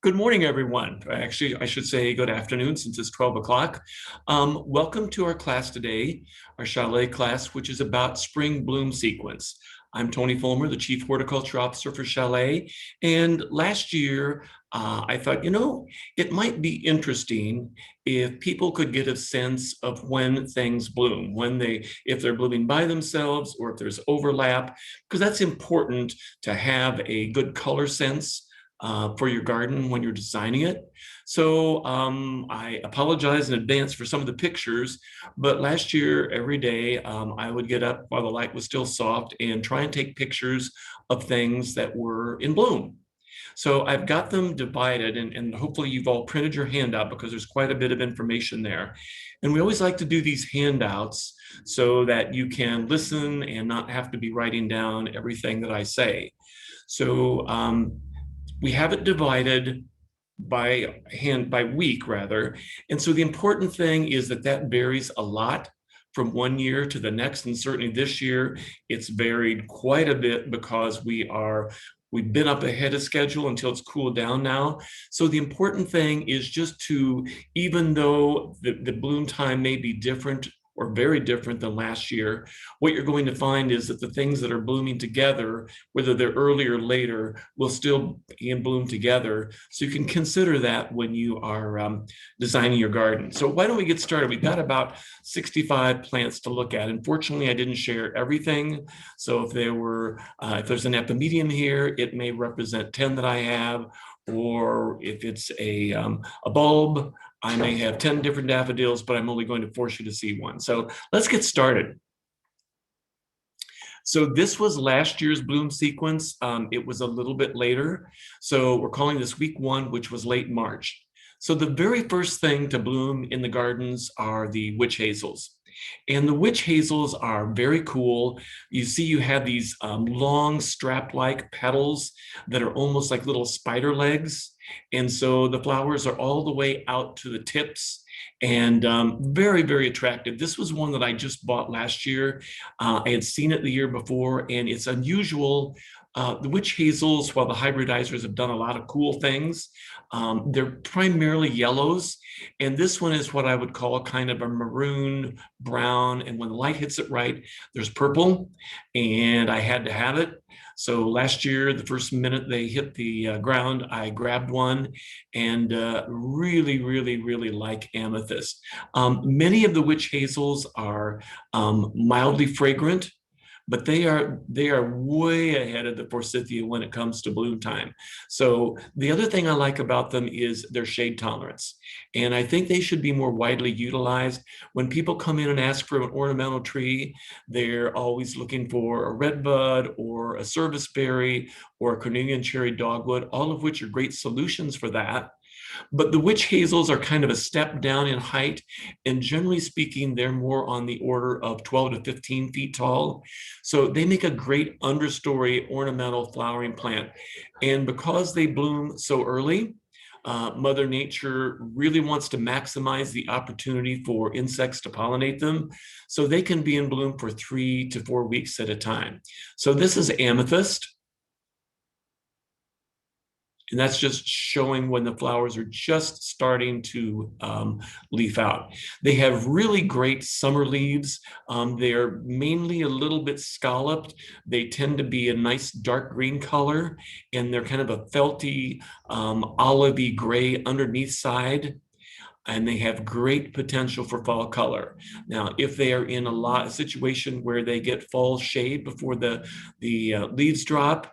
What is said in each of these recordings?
Good morning, everyone. Actually, I should say good afternoon since it's 12 o'clock. Welcome to our class today, our Chalet class, which is about spring bloom sequence. I'm Tony Fulmer, the Chief Horticulture Officer for Chalet. And last year, I thought, it might be interesting if people could get a sense of when things bloom, if they're blooming by themselves or if there's overlap, because that's important to have a good color sense for your garden when you're designing it. So I apologize in advance for some of the pictures, but last year, every day, I would get up while the light was still soft and try and take pictures of things that were in bloom. So I've got them divided, and hopefully you've all printed your handout because there's quite a bit of information there. And we always like to do these handouts so that you can listen and not have to be writing down everything that I say. So we have it divided by week rather. And so the important thing is that varies a lot from one year to the next. And certainly this year, it's varied quite a bit because we've been up ahead of schedule until it's cooled down now. So the important thing is just to, even though the bloom time may be different or very different than last year, what you're going to find is that the things that are blooming together, whether they're earlier or later, will still be in bloom together. So you can consider that when you are designing your garden. So why don't we get started? We've got about 65 plants to look at. Unfortunately, I didn't share everything. So if there's an Epimedium here, it may represent 10 that I have, or if it's a bulb, I may have 10 different daffodils, but I'm only going to force you to see one. So let's get started. So this was last year's bloom sequence. It was a little bit later. So we're calling this week 1, which was late March. So the very first thing to bloom in the gardens are the witch hazels. And the witch hazels are very cool. You see you have these long strap-like petals that are almost like little spider legs. And so the flowers are all the way out to the tips and very, very attractive. This was one that I just bought last year. I had seen it the year before, and it's unusual. The witch hazels, while the hybridizers have done a lot of cool things, they're primarily yellows. And this one is what I would call kind of a maroon brown. And when the light hits it right, there's purple. And I had to have it. So last year, the first minute they hit the ground, I grabbed one and really, really, really like amethyst. Many of the witch hazels are mildly fragrant, but they are way ahead of the Forsythia when it comes to bloom time. So the other thing I like about them is their shade tolerance. And I think they should be more widely utilized. When people come in and ask for an ornamental tree, they're always looking for a redbud or a serviceberry or a Corneliancherry Dogwood, all of which are great solutions for that. But the witch hazels are kind of a step down in height, and generally speaking, they're more on the order of 12 to 15 feet tall. So they make a great understory ornamental flowering plant. And because they bloom so early, Mother Nature really wants to maximize the opportunity for insects to pollinate them. So they can be in bloom for 3 to 4 weeks at a time. So this is amethyst. And that's just showing when the flowers are just starting to leaf out. They have really great summer leaves. They're mainly a little bit scalloped. They tend to be a nice dark green color, and they're kind of a felty, olivey gray underneath side. And they have great potential for fall color. Now, if they are in a situation where they get fall shade before the leaves drop,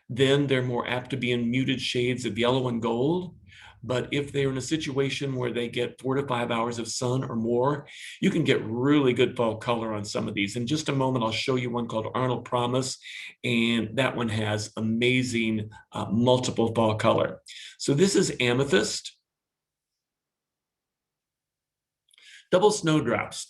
then they're more apt to be in muted shades of yellow and gold. But if they're in a situation where they get 4 to 5 hours of sun or more, you can get really good fall color on some of these. In just a moment, I'll show you one called Arnold Promise, and that one has amazing multiple fall color. So this is amethyst. Double snowdrops.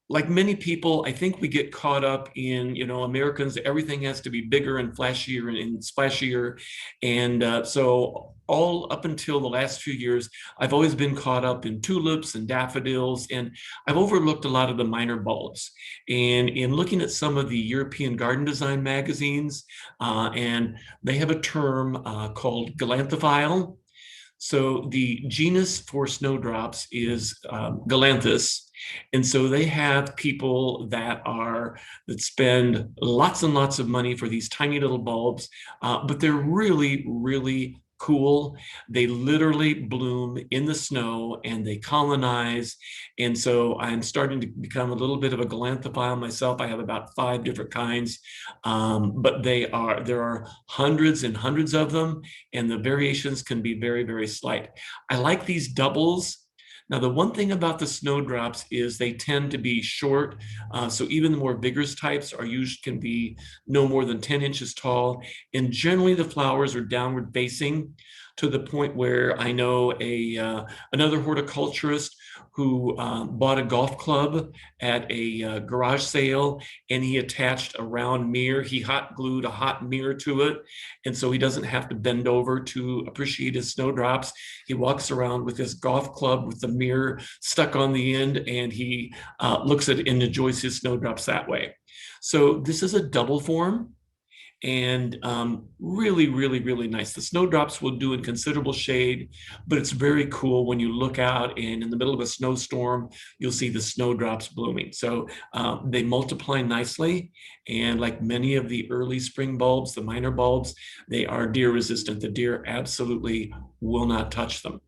like many people, I think we get caught up in, Americans, everything has to be bigger and flashier and splashier. And so all up until the last few years, I've always been caught up in tulips and daffodils, and I've overlooked a lot of the minor bulbs. And in looking at some of the European garden design magazines, and they have a term called galantophile. So the genus for snowdrops is Galanthus. And so they have people that spend lots and lots of money for these tiny little bulbs, but they're really, really cool. They literally bloom in the snow and they colonize. And so I'm starting to become a little bit of a galanthophile myself. I have about 5 different kinds, but there are hundreds and hundreds of them, and the variations can be very, very slight. I like these doubles. Now, the one thing about the snowdrops is they tend to be short. So even the more vigorous types can be no more than 10 inches tall. And generally the flowers are downward facing, to the point where I know another horticulturist who bought a golf club at a garage sale, and he attached a round mirror. He hot glued a hot mirror to it, and so he doesn't have to bend over to appreciate his snowdrops. He walks around with his golf club with the mirror stuck on the end, and he looks at it and enjoys his snowdrops that way. So this is a double form, and really, really, really nice. The snowdrops will do in considerable shade, but it's very cool when you look out and in the middle of a snowstorm, you'll see the snowdrops blooming. So they multiply nicely, and like many of the early spring bulbs, the minor bulbs, they are deer resistant. The deer absolutely will not touch them.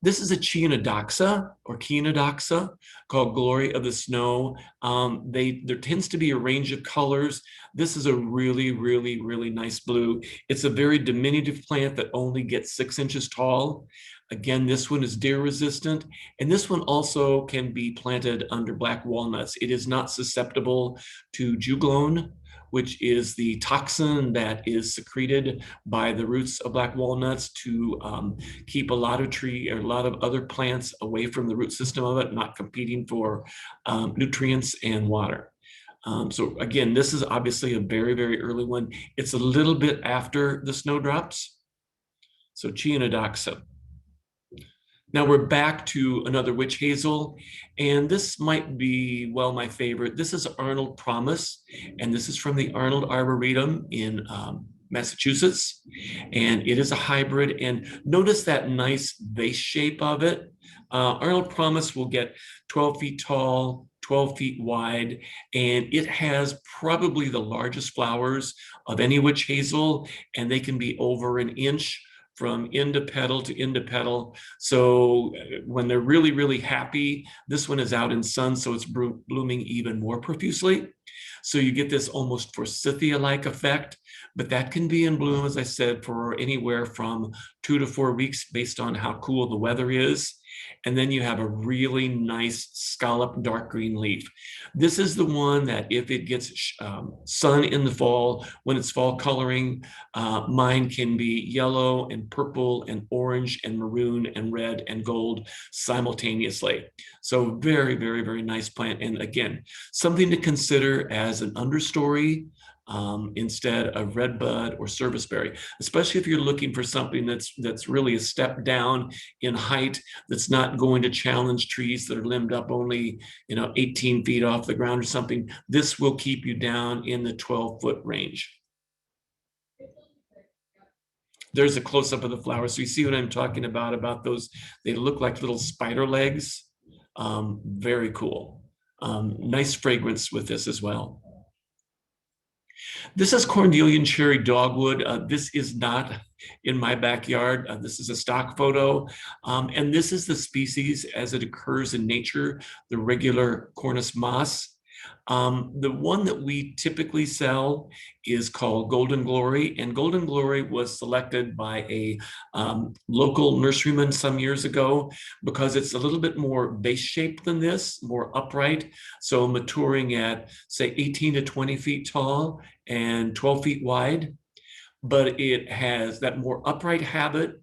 This is a Chionodoxa or Chionodoxa called Glory of the Snow. There tends to be a range of colors. This is a really, really, really nice blue. It's a very diminutive plant that only gets 6 inches tall. Again, this one is deer resistant, and this one also can be planted under black walnuts. It is not susceptible to juglone, which is the toxin that is secreted by the roots of black walnuts to keep a lot of other plants away from the root system of it, not competing for nutrients and water. So again, this is obviously a very, very early one. It's a little bit after the snowdrops. So Chionodoxa. Now we're back to another witch hazel, and this might be, well, my favorite. This is Arnold Promise, and this is from the Arnold Arboretum in Massachusetts, and it is a hybrid. And notice that nice vase shape of it. Arnold Promise will get 12 feet tall, 12 feet wide, and it has probably the largest flowers of any witch hazel, and they can be over an inch from end to petal to end to petal. So when they're really, really happy, this one is out in sun, so it's blooming even more profusely. So you get this almost Forsythia-like effect, but that can be in bloom, as I said, for anywhere from 2 to 4 weeks based on how cool the weather is. And then you have a really nice scallop dark green leaf. This is the one that if it gets sun in the fall, when it's fall coloring, mine can be yellow and purple and orange and maroon and red and gold simultaneously. So very, very, very nice plant. And again, something to consider as an understory instead of redbud or serviceberry, especially if you're looking for something that's really a step down in height, that's not going to challenge trees that are limbed up only 18 feet off the ground or something. This will keep you down in the 12-foot range. There's a close-up of the flowers, so you see what I'm talking about those. They look like little spider legs. Very cool. Nice fragrance with this as well. This is Corneliancherry Dogwood. This is not in my backyard. This is a stock photo. And this is the species as it occurs in nature, the regular Cornus moss. The one that we typically sell is called Golden Glory, and Golden Glory was selected by a local nurseryman some years ago because it's a little bit more base shaped than this, more upright, so maturing at say 18 to 20 feet tall and 12 feet wide, but it has that more upright habit.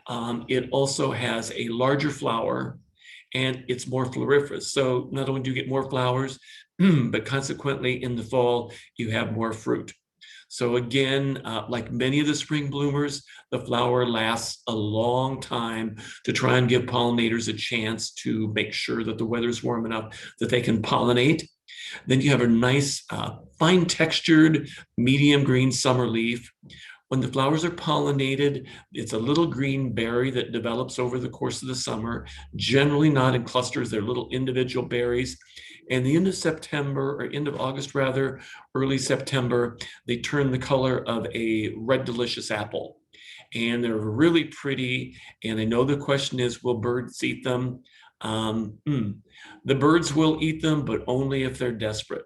It also has a larger flower, and it's more floriferous. So not only do you get more flowers, but consequently in the fall, you have more fruit. So again, like many of the spring bloomers, the flower lasts a long time to try and give pollinators a chance to make sure that the weather's warm enough that they can pollinate. Then you have a nice fine textured medium green summer leaf. When the flowers are pollinated, it's a little green berry that develops over the course of the summer, generally not in clusters, they're little individual berries. And the end of September, or end of August rather, early September, they turn the color of a red delicious apple. And they're really pretty. And I know the question is, will birds eat them? The birds will eat them, but only if they're desperate.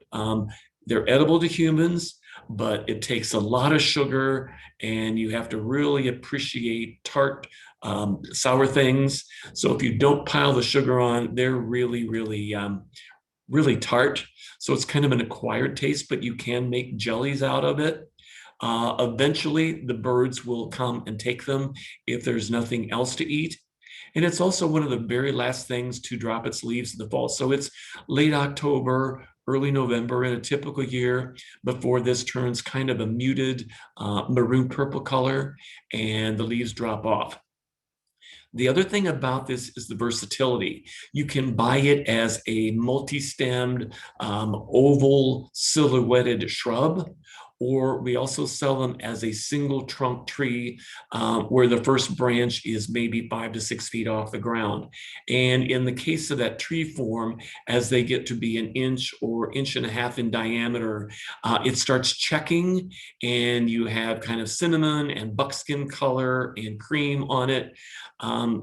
They're edible to humans, but it takes a lot of sugar, and you have to really appreciate tart, sour things. So if you don't pile the sugar on, they're really, really tart. So it's kind of an acquired taste, but you can make jellies out of it. Eventually, the birds will come and take them if there's nothing else to eat. And it's also one of the very last things to drop its leaves in the fall. So it's late October, early November in a typical year before this turns kind of a muted maroon purple color and the leaves drop off. The other thing about this is the versatility. You can buy it as a multi-stemmed, oval silhouetted shrub, or we also sell them as a single trunk tree where the first branch is maybe 5 to 6 feet off the ground. And in the case of that tree form, as they get to be an inch or inch and a half in diameter, it starts checking, and you have kind of cinnamon and buckskin color and cream on it.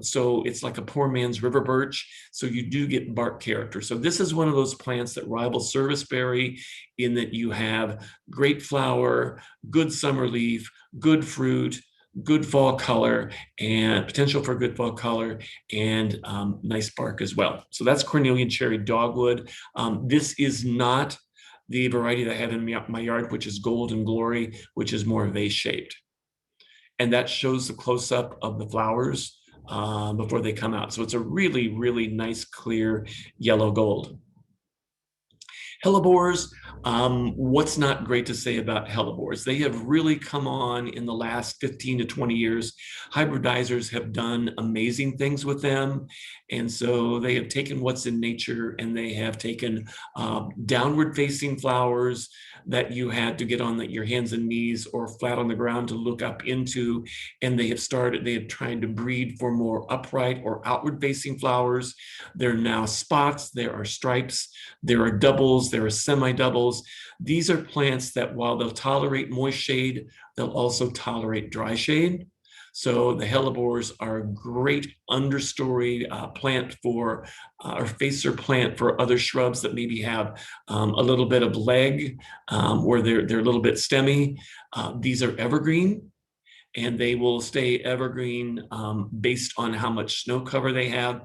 So it's like a poor man's river birch. So you do get bark character. So this is one of those plants that rivals serviceberry in that you have great flower, good summer leaf, good fruit, good fall color, and potential for good fall color, and nice bark as well. So that's Corneliancherry Dogwood. This is not the variety that I have in my yard, which is Golden Glory, which is more vase-shaped. And that shows the close-up of the flowers before they come out. So it's a really, really nice, clear yellow gold. Hellebores, what's not great to say about hellebores? They have really come on in the last 15 to 20 years. Hybridizers have done amazing things with them. And so they have taken what's in nature, and they have taken downward facing flowers that you had to get on your hands and knees or flat on the ground to look up into. And they have tried to breed for more upright or outward facing flowers. There are now spots, there are stripes, there are doubles, there are semi-doubles. These are plants that, while they'll tolerate moist shade, they'll also tolerate dry shade. So the hellebores are a great understory plant for, or facer plant for other shrubs that maybe have a little bit of leg where they're a little bit stemmy. These are evergreen, and they will stay evergreen based on how much snow cover they have.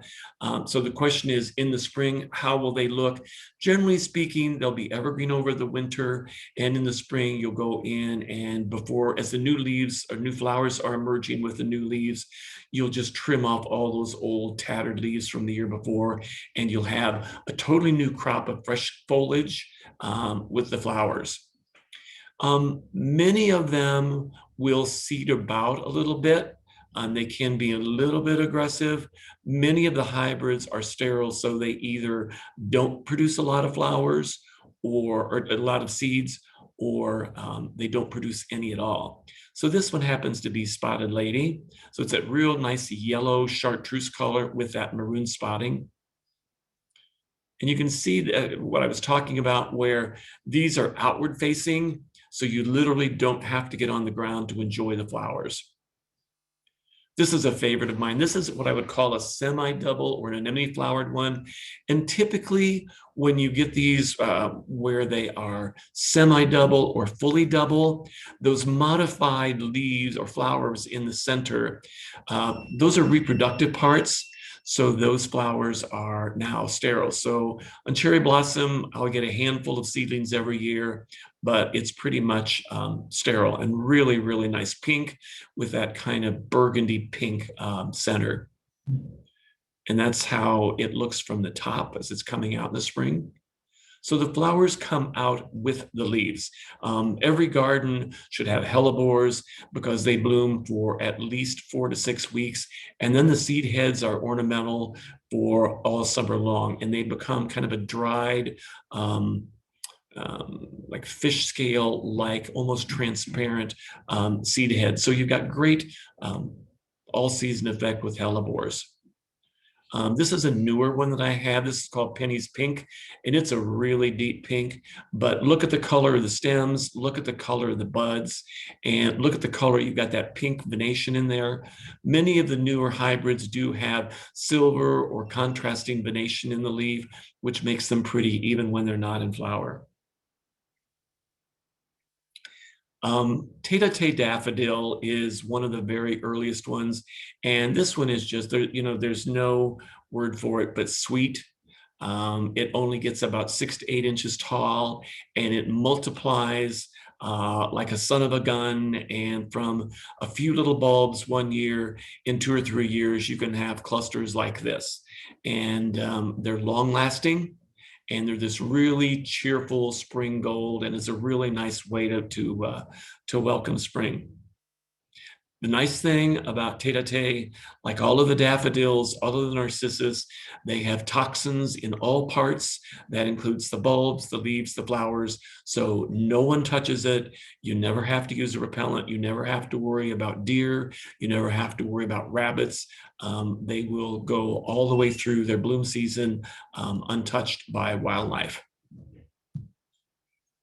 So the question is, in the spring, how will they look? Generally speaking, they'll be evergreen over the winter, and in the spring, you'll go in, and as the new leaves or new flowers are emerging with the new leaves, you'll just trim off all those old tattered leaves from the year before, and you'll have a totally new crop of fresh foliage with the flowers. Many of them will seed about a little bit. They can be a little bit aggressive. Many of the hybrids are sterile, so they either don't produce a lot of flowers or a lot of seeds, or they don't produce any at all. So this one happens to be Spotted Lady. So it's that real nice yellow chartreuse color with that maroon spotting. And you can see what I was talking about, where these are outward facing. So you literally don't have to get on the ground to enjoy the flowers. This is a favorite of mine. This is what I would call a semi-double or an anemone flowered one. And typically when you get these where they are semi-double or fully double, those modified leaves or flowers in the center, those are reproductive parts. So those flowers are now sterile. So on cherry blossom, I'll get a handful of seedlings every year, but it's pretty much sterile and really, really nice pink with that kind of burgundy pink center. And that's how it looks from the top as it's coming out in the spring. So the flowers come out with the leaves. Every garden should have hellebores because they bloom for at least 4 to 6 weeks. And then the seed heads are ornamental for all summer long. And they become kind of a dried, like fish scale, like almost transparent seed head. So you've got great all season effect with hellebores. This is a newer one that I have. This is called Penny's Pink, and it's a really deep pink. But look at the color of the stems, look at the color of the buds, and look at the color. You've got that pink venation in there. Many of the newer hybrids do have silver or contrasting venation in the leaf, which makes them pretty even when they're not in flower. Tete-a-Tete daffodil is one of the very earliest ones. And this one is just, there's no word for it, but sweet. It only gets about 6 to 8 inches tall, and it multiplies like a son of a gun. And from a few little bulbs one year, in 2 or 3 years, you can have clusters like this. And they're long lasting. And they're this really cheerful spring gold, and it's a really nice way to welcome spring. The nice thing about Tete-a-Tete, like all of the daffodils, all of the narcissus, they have toxins in all parts. That includes the bulbs, the leaves, the flowers. So no one touches it. You never have to use a repellent. You never have to worry about deer. You never have to worry about rabbits. They will go all the way through their bloom season untouched by wildlife.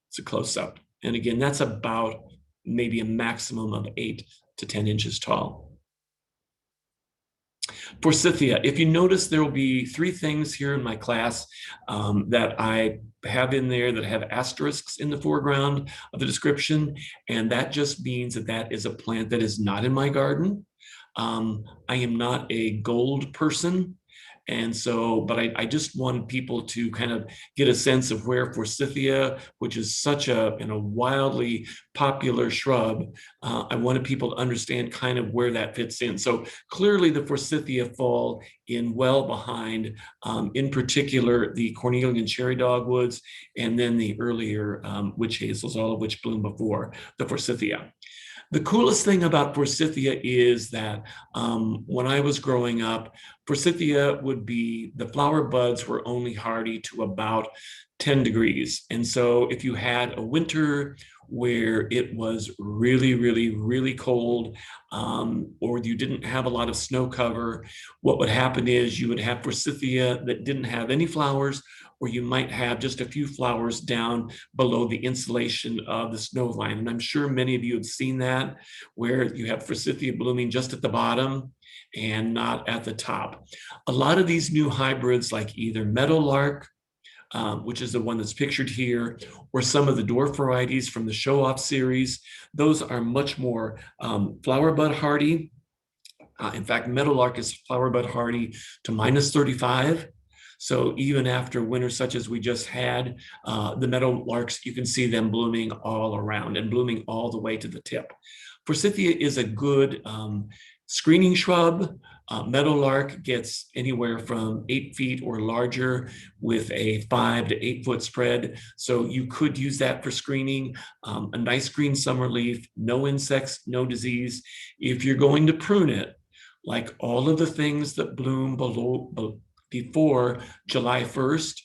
It's a close-up. And again, that's about maybe a maximum of 8 to 10 inches tall. Forsythia, if you notice, there will be 3 things here in my class that I have in there that have asterisks in the foreground of the description. And that just means that that is a plant that is not in my garden. I am not a gold person. And so, but I just want people to kind of get a sense of where Forsythia, which is such a wildly popular shrub, I wanted people to understand kind of where that fits in. So clearly the Forsythia fall in well behind, in particular, the Corneliancherry Dogwoods, and then the earlier witch hazels, all of which bloom before the Forsythia. The coolest thing about Forsythia is that when I was growing up, Forsythia would be, the flower buds were only hardy to about 10 degrees. And so if you had a winter where it was really, really, really cold, or you didn't have a lot of snow cover, what would happen is you would have Forsythia that didn't have any flowers, or you might have just a few flowers down below the insulation of the snow line. And I'm sure many of you have seen that, where you have Forsythia blooming just at the bottom and not at the top. A lot of these new hybrids, like either Meadowlark, which is the one that's pictured here, or some of the dwarf varieties from the show-off series, those are much more flower bud hardy. In fact, Meadowlark is flower bud hardy to -35. So even after winter such as we just had, the meadowlarks, you can see them blooming all around and blooming all the way to the tip. Forsythia is a good screening shrub. Meadowlark gets anywhere from 8 feet or larger with a 5 to 8 foot spread. So you could use that for screening. A nice green summer leaf, no insects, no disease. If you're going to prune it, like all of the things that bloom before July 1st,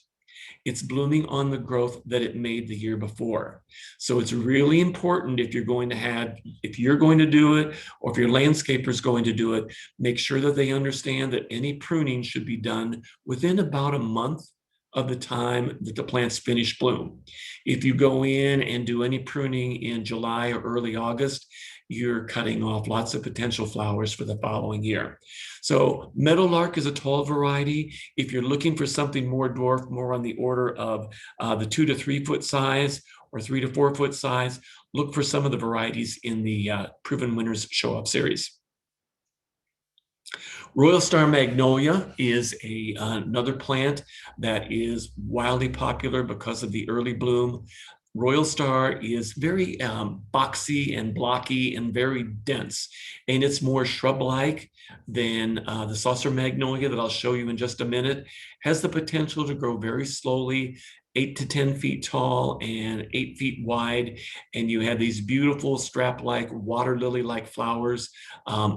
it's blooming on the growth that it made the year before. So it's really important if you're going to do it, or if your landscaper is going to do it, make sure that they understand that any pruning should be done within about a month of the time that the plants finish bloom. If you go in and do any pruning in July or early August, you're cutting off lots of potential flowers for the following year. So Meadowlark is a tall variety. If you're looking for something more dwarf, more on the order of the 2 to 3 foot size or 3 to 4 foot size, look for some of the varieties in the Proven Winners Show-Up series. Royal Star Magnolia is another plant that is wildly popular because of the early bloom. Royal Star is very boxy and blocky and very dense, and it's more shrub-like than the saucer magnolia that I'll show you in just a minute. Has the potential to grow very slowly, 8 to 10 feet tall and 8 feet wide, and you have these beautiful strap-like, water lily-like flowers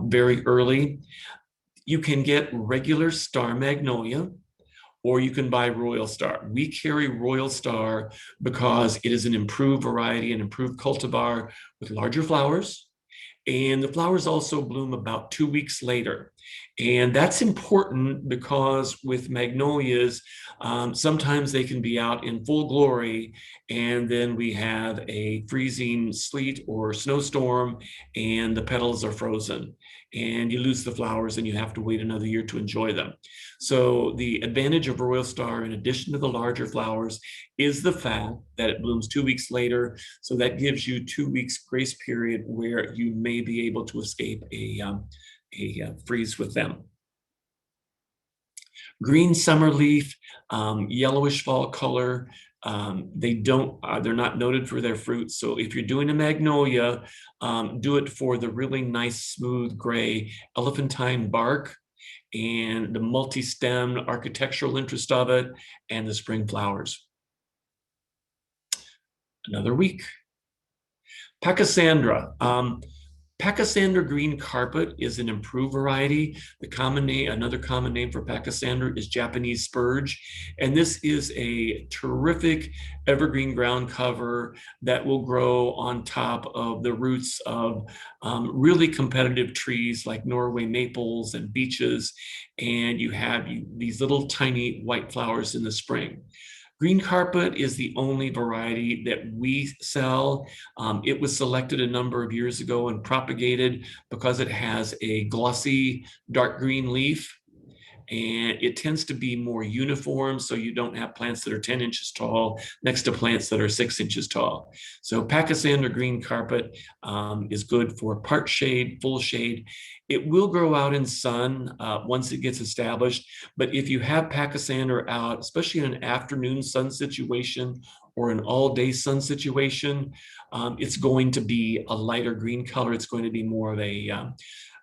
very early. You can get regular star magnolia, or you can buy Royal Star. We carry Royal Star because it is an improved variety, an improved cultivar with larger flowers. And the flowers also bloom about 2 weeks later. And that's important because with magnolias, sometimes they can be out in full glory, and then we have a freezing sleet or snowstorm, and the petals are frozen, and you lose the flowers, and you have to wait another year to enjoy them. So the advantage of Royal Star, in addition to the larger flowers, is the fact that it blooms 2 weeks later. So that gives you 2 weeks grace period where you may be able to escape a freeze with them. Green summer leaf, yellowish fall color. They're not noted for their fruit. So if you're doing a magnolia, do it for the really nice, smooth gray elephantine bark and the multi-stemmed architectural interest of it and the spring flowers. Another week. Pachysandra. Pachysandra green carpet is an improved variety. The common name, another common name for Pachysandra is Japanese spurge. And this is a terrific evergreen ground cover that will grow on top of the roots of really competitive trees like Norway maples and beeches. And you have these little tiny white flowers in the spring. Green carpet is the only variety that we sell. It was selected a number of years ago and propagated because it has a glossy dark green leaf, and it tends to be more uniform, so you don't have plants that are 10 inches tall next to plants that are 6 inches tall. So Pachysandra green carpet is good for part shade, full shade. It will grow out in sun once it gets established, but if you have Pachysandra out, especially in an afternoon sun situation or an all-day sun situation, it's going to be a lighter green color. It's going to be more of a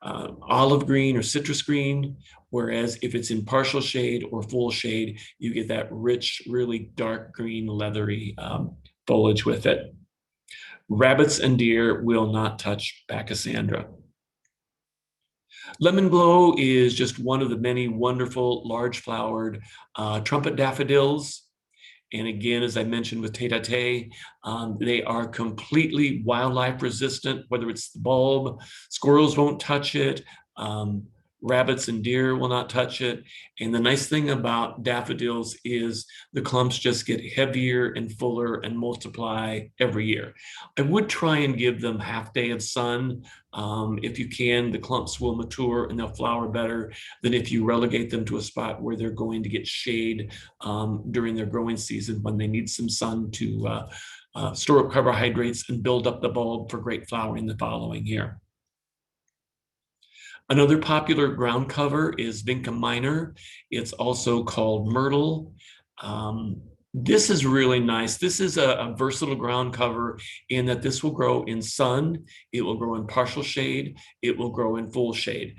olive green or citrus green, whereas if it's in partial shade or full shade, you get that rich, really dark green, leathery foliage with it. Rabbits and deer will not touch Pachysandra. Lemon Glow is just one of the many wonderful large flowered trumpet daffodils. And again, as I mentioned with Tete-a-Tete, they are completely wildlife resistant, whether it's the bulb, squirrels won't touch it, rabbits and deer will not touch it. And the nice thing about daffodils is the clumps just get heavier and fuller and multiply every year. I would try and give them half day of sun. If you can, the clumps will mature and they'll flower better than if you relegate them to a spot where they're going to get shade during their growing season when they need some sun to store up carbohydrates and build up the bulb for great flowering the following year. Another popular ground cover is Vinca minor. It's also called myrtle. This is really nice. This is a versatile ground cover in that this will grow in sun, it will grow in partial shade, it will grow in full shade.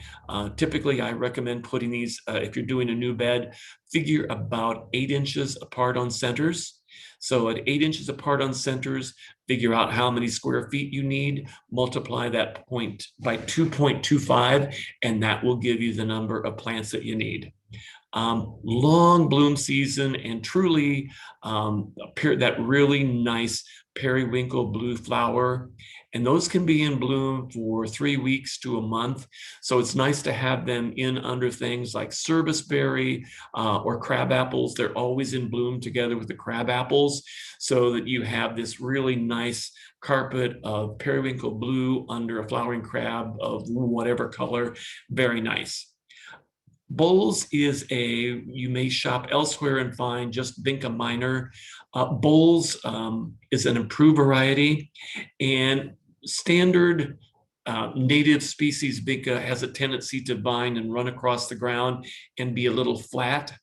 Typically, I recommend putting these, if you're doing a new bed, figure about 8 inches apart on centers. So at 8 inches apart on centers, figure out how many square feet you need, multiply that point by 2.25, and that will give you the number of plants that you need. Long bloom season and truly that really nice periwinkle blue flower. And those can be in bloom for 3 weeks to a month. So it's nice to have them in under things like serviceberry or crabapples. They're always in bloom together with the crabapples, so that you have this really nice carpet of periwinkle blue under a flowering crab of whatever color. Very nice. Bowles is you may shop elsewhere and find just Vinca minor. Bowles is an improved variety, and standard native species Vinca has a tendency to vine and run across the ground and be a little flat.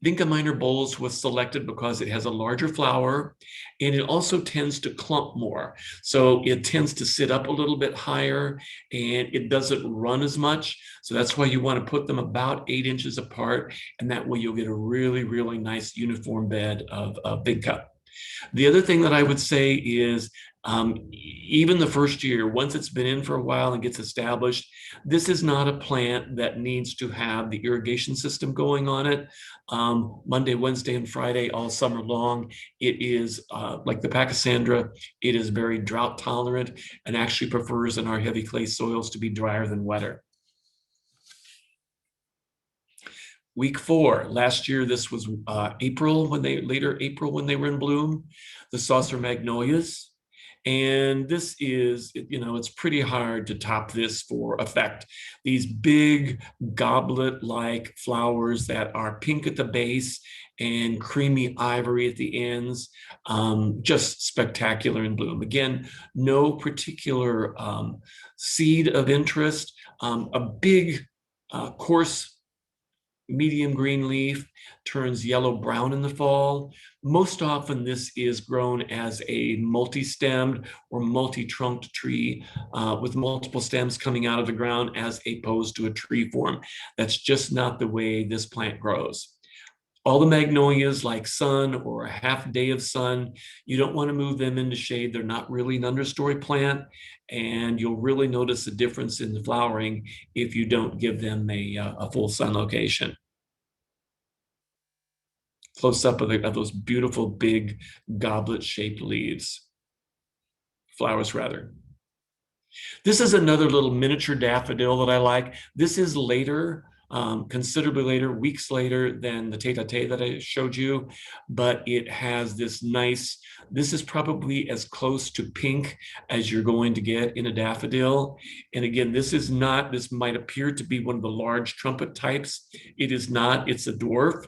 Vinca minor Bowles was selected because it has a larger flower and it also tends to clump more. So it tends to sit up a little bit higher and it doesn't run as much. So that's why you want to put them about 8 inches apart. And that way you'll get a really, really nice uniform bed of Vinca. The other thing that I would say is even the first year, once it's been in for a while and gets established, this is not a plant that needs to have the irrigation system going on it. Monday, Wednesday, and Friday all summer long. It is like the Pachysandra, it is very drought tolerant and actually prefers in our heavy clay soils to be drier than wetter. Week 4, last year, this was later April when they were in bloom, the saucer magnolias. And this is, it's pretty hard to top this for effect. These big goblet-like flowers that are pink at the base and creamy ivory at the ends, just spectacular in bloom. Again, no particular seed of interest, a big coarse medium green leaf, turns yellow-brown in the fall. Most often this is grown as a multi-stemmed or multi-trunked tree with multiple stems coming out of the ground as opposed to a tree form. That's just not the way this plant grows. All the magnolias like sun or a half day of sun, you don't want to move them into shade. They're not really an understory plant, and you'll really notice a difference in the flowering if you don't give them a full sun location. Close up of those beautiful big goblet-shaped leaves, flowers rather. This is another little miniature daffodil that I like. This is later, considerably later, weeks later than the Tete-a-Tete that I showed you, but it has this nice, this is probably as close to pink as you're going to get in a daffodil. And again, this might appear to be one of the large trumpet types. It is not, it's a dwarf,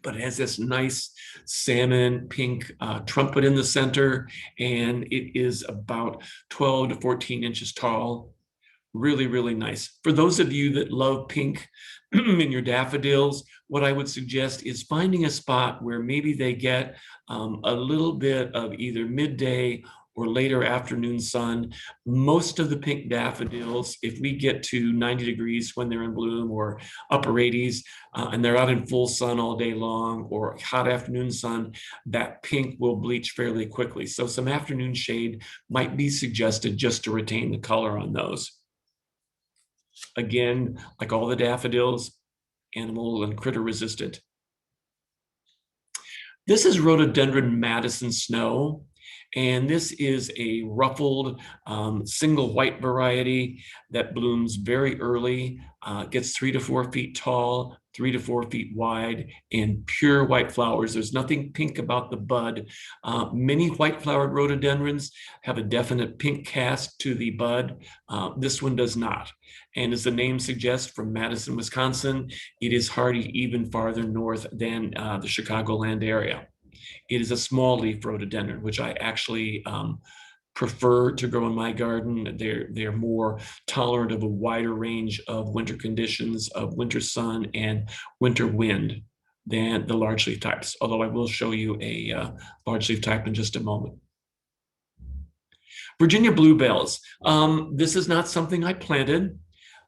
but it has this nice salmon pink trumpet in the center, and it is about 12 to 14 inches tall. Really, really nice. For those of you that love pink in your daffodils, what I would suggest is finding a spot where maybe they get a little bit of either midday or later afternoon sun. Most of the pink daffodils, if we get to 90 degrees when they're in bloom or upper 80s, and they're out in full sun all day long or hot afternoon sun, that pink will bleach fairly quickly. So some afternoon shade might be suggested just to retain the color on those. Again, like all the daffodils, animal and critter resistant. This is Rhododendron Madison Snow. And this is a ruffled single white variety that blooms very early, gets 3 to 4 feet tall, 3 to 4 feet wide, and pure white flowers. There's nothing pink about the bud. Many white-flowered rhododendrons have a definite pink cast to the bud. This one does not. And as the name suggests, from Madison, Wisconsin, it is hardy even farther north than the Chicagoland area. It is a small leaf rhododendron, which I actually prefer to grow in my garden. They're more tolerant of a wider range of winter conditions, of winter sun and winter wind than the large leaf types, although I will show you a large leaf type in just a moment. Virginia bluebells. This is not something I planted.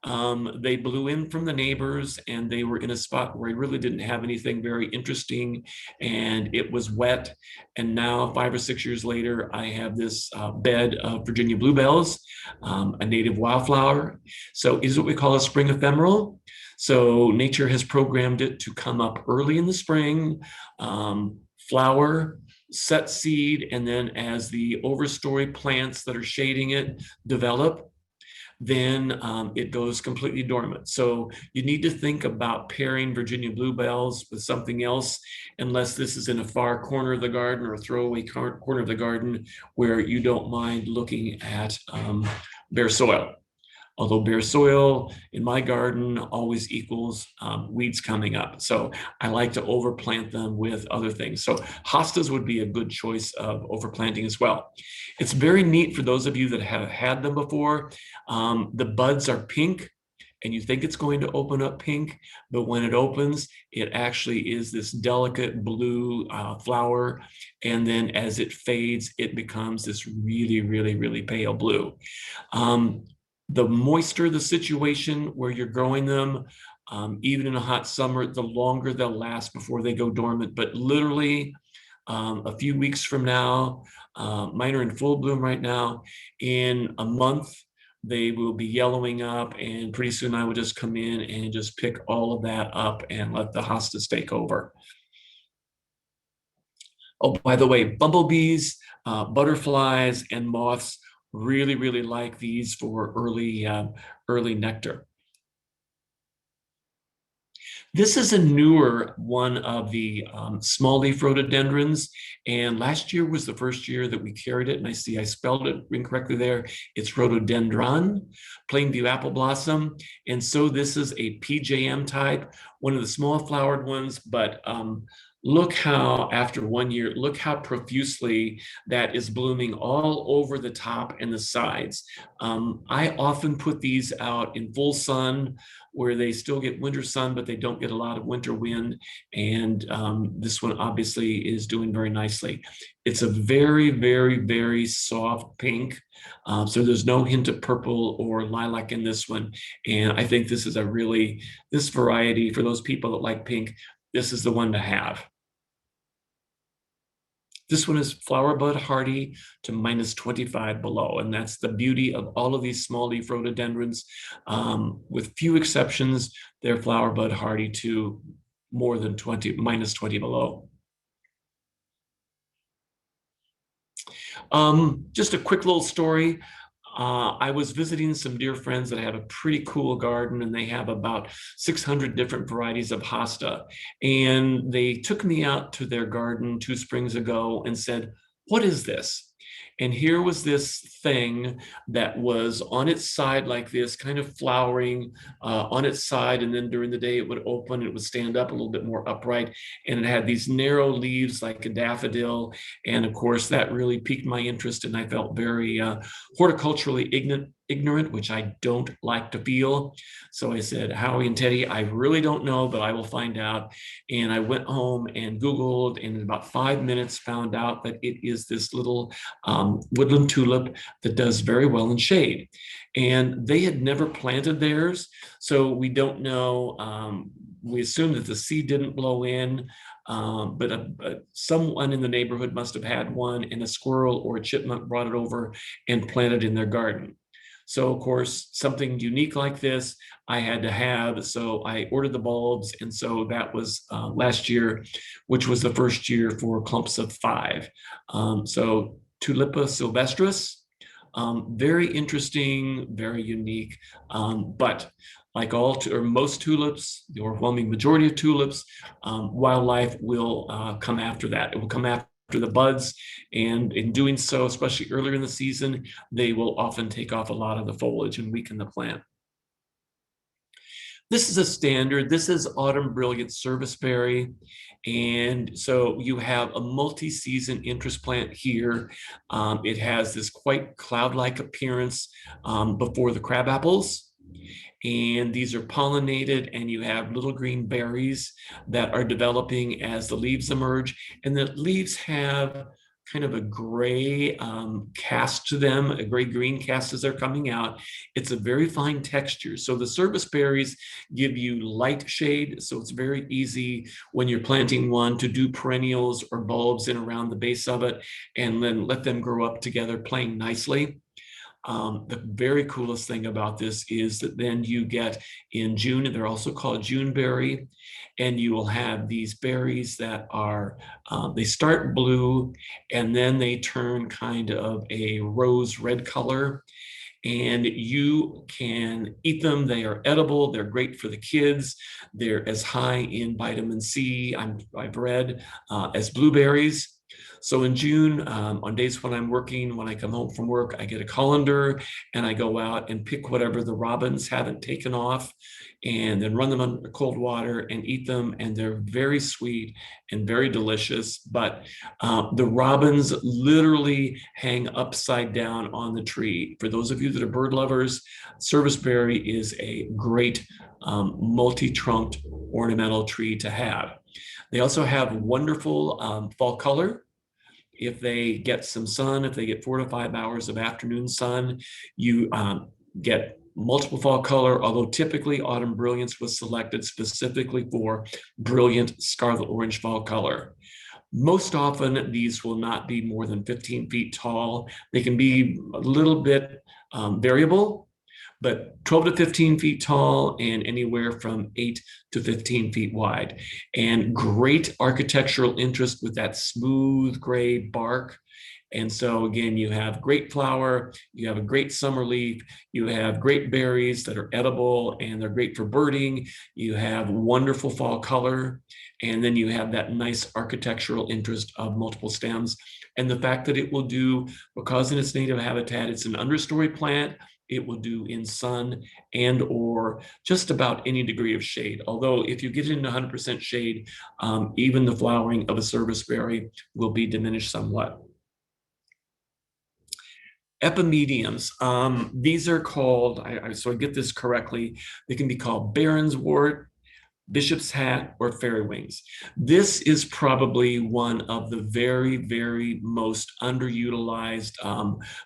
They blew in from the neighbors and they were in a spot where I really didn't have anything very interesting and it was wet. And now 5 or 6 years later, I have this bed of Virginia bluebells, a native wildflower. So it is what we call a spring ephemeral. So nature has programmed it to come up early in the spring, flower, set seed, and then as the overstory plants that are shading it develop, then it goes completely dormant. So you need to think about pairing Virginia bluebells with something else, unless this is in a far corner of the garden or a throwaway corner of the garden where you don't mind looking at bare soil. Although bare soil in my garden always equals weeds coming up. So I like to overplant them with other things. So hostas would be a good choice of overplanting as well. It's very neat for those of you that have had them before. The buds are pink and you think it's going to open up pink, but when it opens, it actually is this delicate blue flower. And then as it fades, it becomes this really, really, really pale blue. The moister the situation where you're growing them, even in a hot summer, the longer they'll last before they go dormant. But literally a few weeks from now, mine are in full bloom right now. In a month, they will be yellowing up, and pretty soon I will just come in and just pick all of that up and let the hostas take over. Oh, by the way, bumblebees, butterflies, and moths really, really like these for early nectar. This is a newer one of the small leaf rhododendrons, and last year was the first year that we carried it, and I see I spelled it incorrectly there. It's Rhododendron, Planeview Appleblossom, and so this is a PJM type, one of the small flowered ones, but look how, after 1 year, look how profusely that is blooming all over the top and the sides. I often put these out in full sun where they still get winter sun, but they don't get a lot of winter wind. And this one obviously is doing very nicely. It's a very, very, very soft pink. So there's no hint of purple or lilac in this one. And I think this is this variety, for those people that like pink, this is the one to have. This one is flower bud hardy to -25 below, and that's the beauty of all of these small leaf rhododendrons. With few exceptions, they're flower bud hardy to more than -20 below. Just a quick little story. I was visiting some dear friends that have a pretty cool garden, and they have about 600 different varieties of hosta. And they took me out to their garden 2 springs ago and said, "What is this?" And here was this thing that was on its side like this, kind of flowering on its side. And then during the day, it would open, it would stand up a little bit more upright. And it had these narrow leaves like a daffodil. And of course, that really piqued my interest. And I felt very horticulturally ignorant, which I don't like to feel. So I said, "Howie and Teddy, I really don't know, but I will find out." And I went home and Googled, and in about 5 minutes found out that it is this little woodland tulip that does very well in shade. And they had never planted theirs, so we don't know. We assume that the seed didn't blow in, but someone in the neighborhood must have had one, and a squirrel or a chipmunk brought it over and planted in their garden. So of course, something unique like this I had to have. So I ordered the bulbs. And so that was last year, which was the first year for clumps of 5. So Tulipa sylvestris, very interesting, very unique. But like most tulips, the overwhelming majority of tulips, wildlife will come after that. It will come after the buds, and in doing so, especially earlier in the season, they will often take off a lot of the foliage and weaken the plant. This is a standard. This is Autumn Brilliant Serviceberry. And so you have a multi-season interest plant here. It has this quite cloud-like appearance before the crabapples. And these are pollinated, and you have little green berries that are developing as the leaves emerge. And the leaves have kind of a gray cast to them, a gray-green cast as they're coming out. It's a very fine texture. So the service berries give you light shade, so it's very easy when you're planting one to do perennials or bulbs in around the base of it, and then let them grow up together playing nicely. The very coolest thing about this is that then you get in June, and they're also called Juneberry, and you will have these berries that are, they start blue, and then they turn kind of a rose red color, and you can eat them. They are edible. They're great for the kids. They're as high in vitamin C, I've read, as blueberries. So in June, on days when I'm working, when I come home from work, I get a colander and I go out and pick whatever the robins haven't taken off and then run them under cold water and eat them. And they're very sweet and very delicious. But the robins literally hang upside down on the tree. For those of you that are bird lovers, Serviceberry is a great multi-trunked ornamental tree to have. They also have wonderful fall color. If they get some sun, if they get 4 to 5 hours of afternoon sun, you get multiple fall color, although typically Autumn Brilliance was selected specifically for brilliant scarlet orange fall color. Most often, these will not be more than 15 feet tall. They can be a little bit variable, but 12 to 15 feet tall and anywhere from 8 to 15 feet wide. And great architectural interest with that smooth gray bark. And so again, you have great flower, you have a great summer leaf, you have great berries that are edible and they're great for birding, you have wonderful fall color, and then you have that nice architectural interest of multiple stems. And the fact that it will do, because in its native habitat, it's an understory plant, it will do in sun and or just about any degree of shade. Although if you get into 100% shade, even the flowering of a serviceberry will be diminished somewhat. Epimediums, these are called, so I get this correctly, they can be called Baron's wort, Bishop's hat, or fairy wings. This is probably one of the very, very most underutilized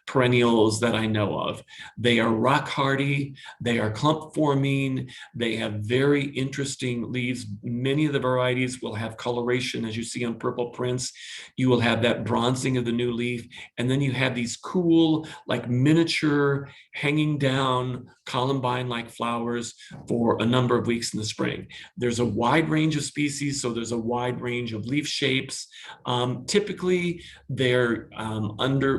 perennials that I know of. They are rock hardy, they are clump forming, they have very interesting leaves. Many of the varieties will have coloration, as you see on purple prints. You will have that bronzing of the new leaf, and then you have these cool, like miniature, hanging down columbine-like flowers for a number of weeks in the spring. There's a wide range of species, so there's a wide range of leaf shapes. Typically, they're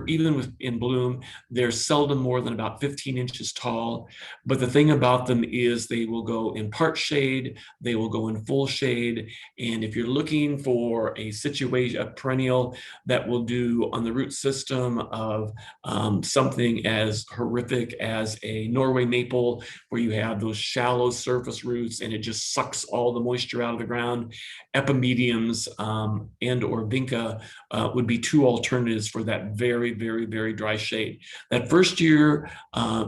even in bloom, they're seldom more than about 15 inches tall. But the thing about them is they will go in part shade, they will go in full shade. And if you're looking for a situation, a perennial that will do on the root system of something as horrific as a Norway maple, where you have those shallow surface roots and it just sucks all the moisture out of the ground, Epimediums and or Vinca would be two alternatives for that very, very, very dry shade. That first year,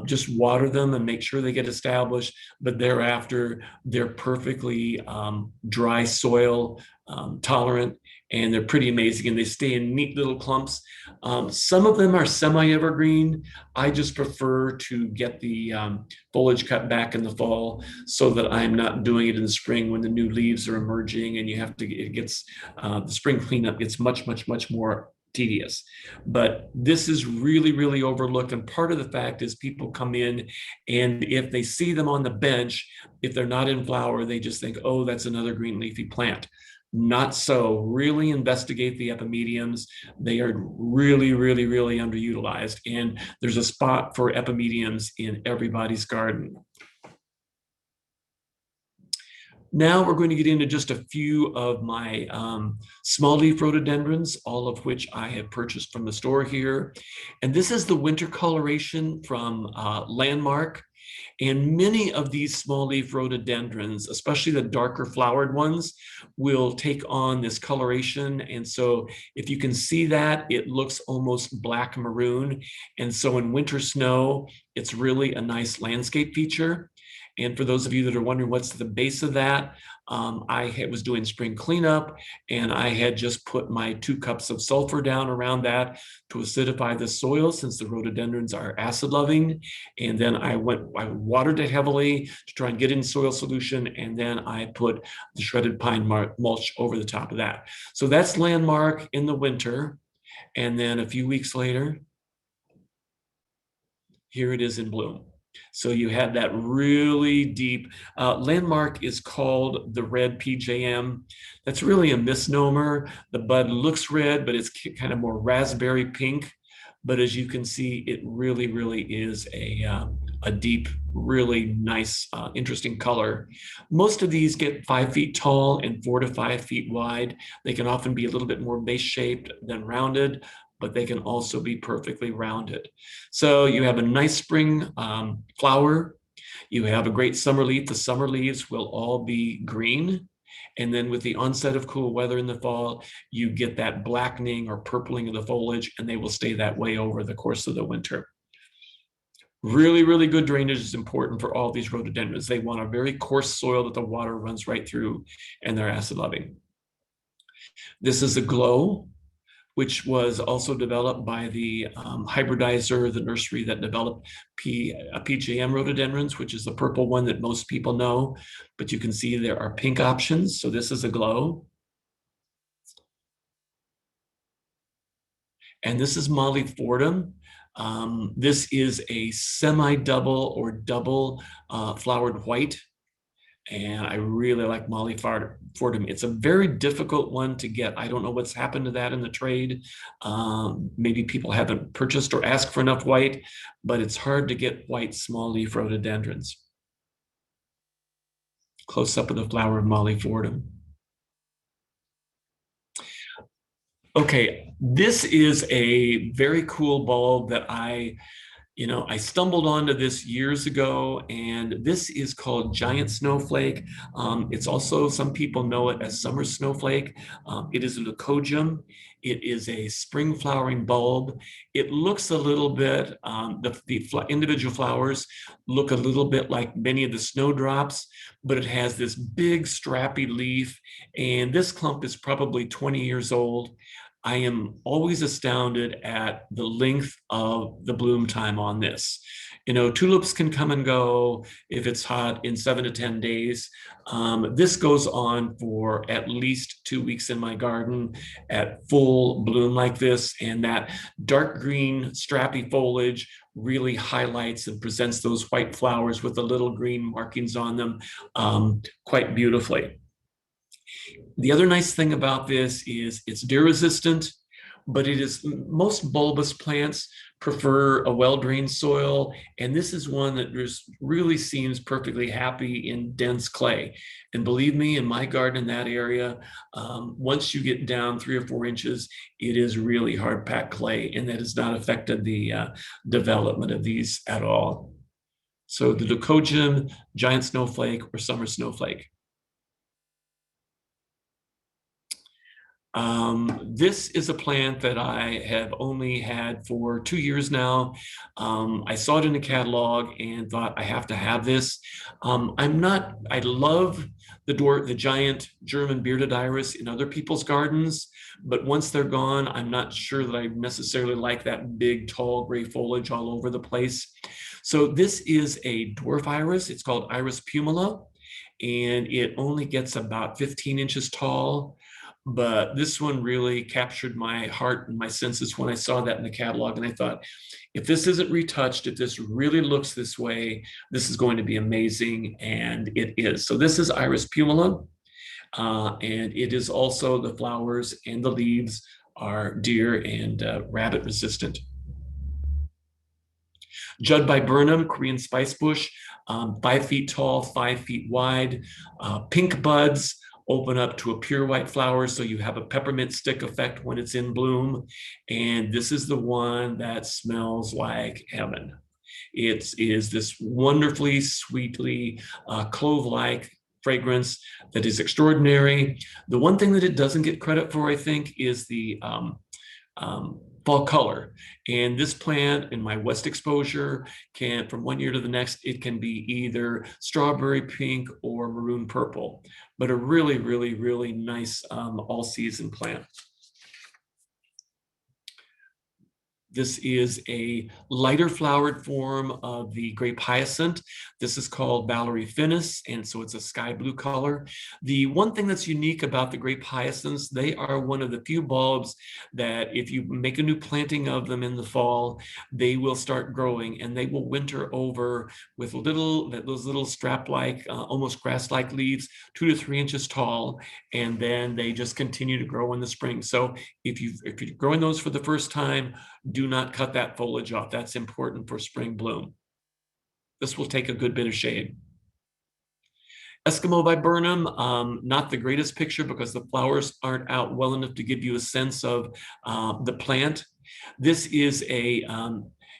just water them and make sure they get established, but thereafter, they're perfectly dry soil tolerant, and they're pretty amazing, and they stay in neat little clumps. Some of them are semi-evergreen. I just prefer to get the foliage cut back in the fall so that I'm not doing it in the spring when the new leaves are emerging and you have to, the spring cleanup gets much, much, much more tedious. But this is really, really overlooked. And part of the fact is people come in and if they see them on the bench, if they're not in flower, they just think, oh, that's another green leafy plant. Not so. Really investigate the epimediums. They are really, really, really underutilized. And there's a spot for epimediums in everybody's garden. Now we're going to get into just a few of my small leaf rhododendrons, all of which I have purchased from the store here. And this is the winter coloration from Landmark. And many of these small leaf rhododendrons, especially the darker flowered ones, will take on this coloration. And so if you can see that, it looks almost black maroon. And so in winter snow, it's really a nice landscape feature. And for those of you that are wondering what's the base of that, I was doing spring cleanup and I had just put my 2 cups of sulfur down around that to acidify the soil since the rhododendrons are acid loving. And then I watered it heavily to try and get in soil solution. And then I put the shredded pine mulch over the top of that. So that's Landmark in the winter. And then a few weeks later, here it is in bloom. So you had that really deep, Landmark is called the red PJM. That's really a misnomer. The bud looks red, but it's kind of more raspberry pink. But as you can see, it really, really is a a deep, really nice, interesting color. Most of these get 5 feet tall and 4 to 5 feet wide. They can often be a little bit more base shaped than rounded, but they can also be perfectly rounded. So you have a nice spring flower. You have a great summer leaf. The summer leaves will all be green. And then with the onset of cool weather in the fall, you get that blackening or purpling of the foliage, and they will stay that way over the course of the winter. Really, really good drainage is important for all these rhododendrons. They want a very coarse soil that the water runs right through, and they're acid loving. This is a glow, which was also developed by the hybridizer, the nursery that developed PJM rhododendrons, which is the purple one that most people know. But you can see there are pink options. So this is a glow. And this is Molly Fordham. This is a semi-double or double flowered white. And I really like Molly Fordham. It's a very difficult one to get. I don't know what's happened to that in the trade. Maybe people haven't purchased or asked for enough white, but it's hard to get white small leaf rhododendrons. Close up of the flower of Molly Fordham. Okay, this is a very cool bulb that I stumbled onto this years ago, and this is called Giant Snowflake. It's also, some people know it as Summer Snowflake. It is a leucojum. It is a spring flowering bulb. It looks a little bit, the individual flowers look a little bit like many of the snowdrops, but it has this big strappy leaf, and this clump is probably 20 years old. I am always astounded at the length of the bloom time on this. Tulips can come and go if it's hot in 7 to 10 days. This goes on for at least 2 weeks in my garden at full bloom like this, and that dark green strappy foliage really highlights and presents those white flowers with the little green markings on them quite beautifully. The other nice thing about this is it's deer resistant, but most bulbous plants prefer a well-drained soil, and this is one that just really seems perfectly happy in dense clay. And believe me, in my garden in that area, once you get down 3 or 4 inches, it is really hard-packed clay, and that has not affected the development of these at all. So the leucojum, giant snowflake, or summer snowflake. This is a plant that I have only had for 2 years now. I saw it in the catalog and thought I have to have this. I love the giant German bearded iris in other people's gardens, but once they're gone, I'm not sure that I necessarily like that big, tall gray foliage all over the place. So this is a dwarf iris. It's called Iris pumila, and it only gets about 15 inches tall. But this one really captured my heart and my senses when I saw that in the catalog. And I thought, if this isn't retouched, if this really looks this way, this is going to be amazing. And it is. So this is Iris pumila. And it is also, the flowers and the leaves are deer and rabbit resistant. Judd Viburnum, Korean spice bush, 5 feet tall, 5 feet wide, pink buds, open up to a pure white flower, so you have a peppermint stick effect when it's in bloom. And this is the one that smells like heaven. It is this wonderfully, sweetly clove-like fragrance that is extraordinary. The one thing that it doesn't get credit for, I think, is the fall color. And this plant in my west exposure can, from one year to the next, it can be either strawberry pink or maroon purple, but a really, really, really nice all-season plant. This is a lighter flowered form of the grape hyacinth. This is called Valerie Finnis, and so it's a sky blue color. The one thing that's unique about the grape hyacinths, they are one of the few bulbs that if you make a new planting of them in the fall, they will start growing and they will winter over with those little strap-like, almost grass-like leaves, 2 to 3 inches tall, and then they just continue to grow in the spring. So if you're growing those for the first time, do not cut that foliage off. That's important for spring bloom. This will take a good bit of shade. Eskimo Viburnum, not the greatest picture because the flowers aren't out well enough to give you a sense of the plant. This is a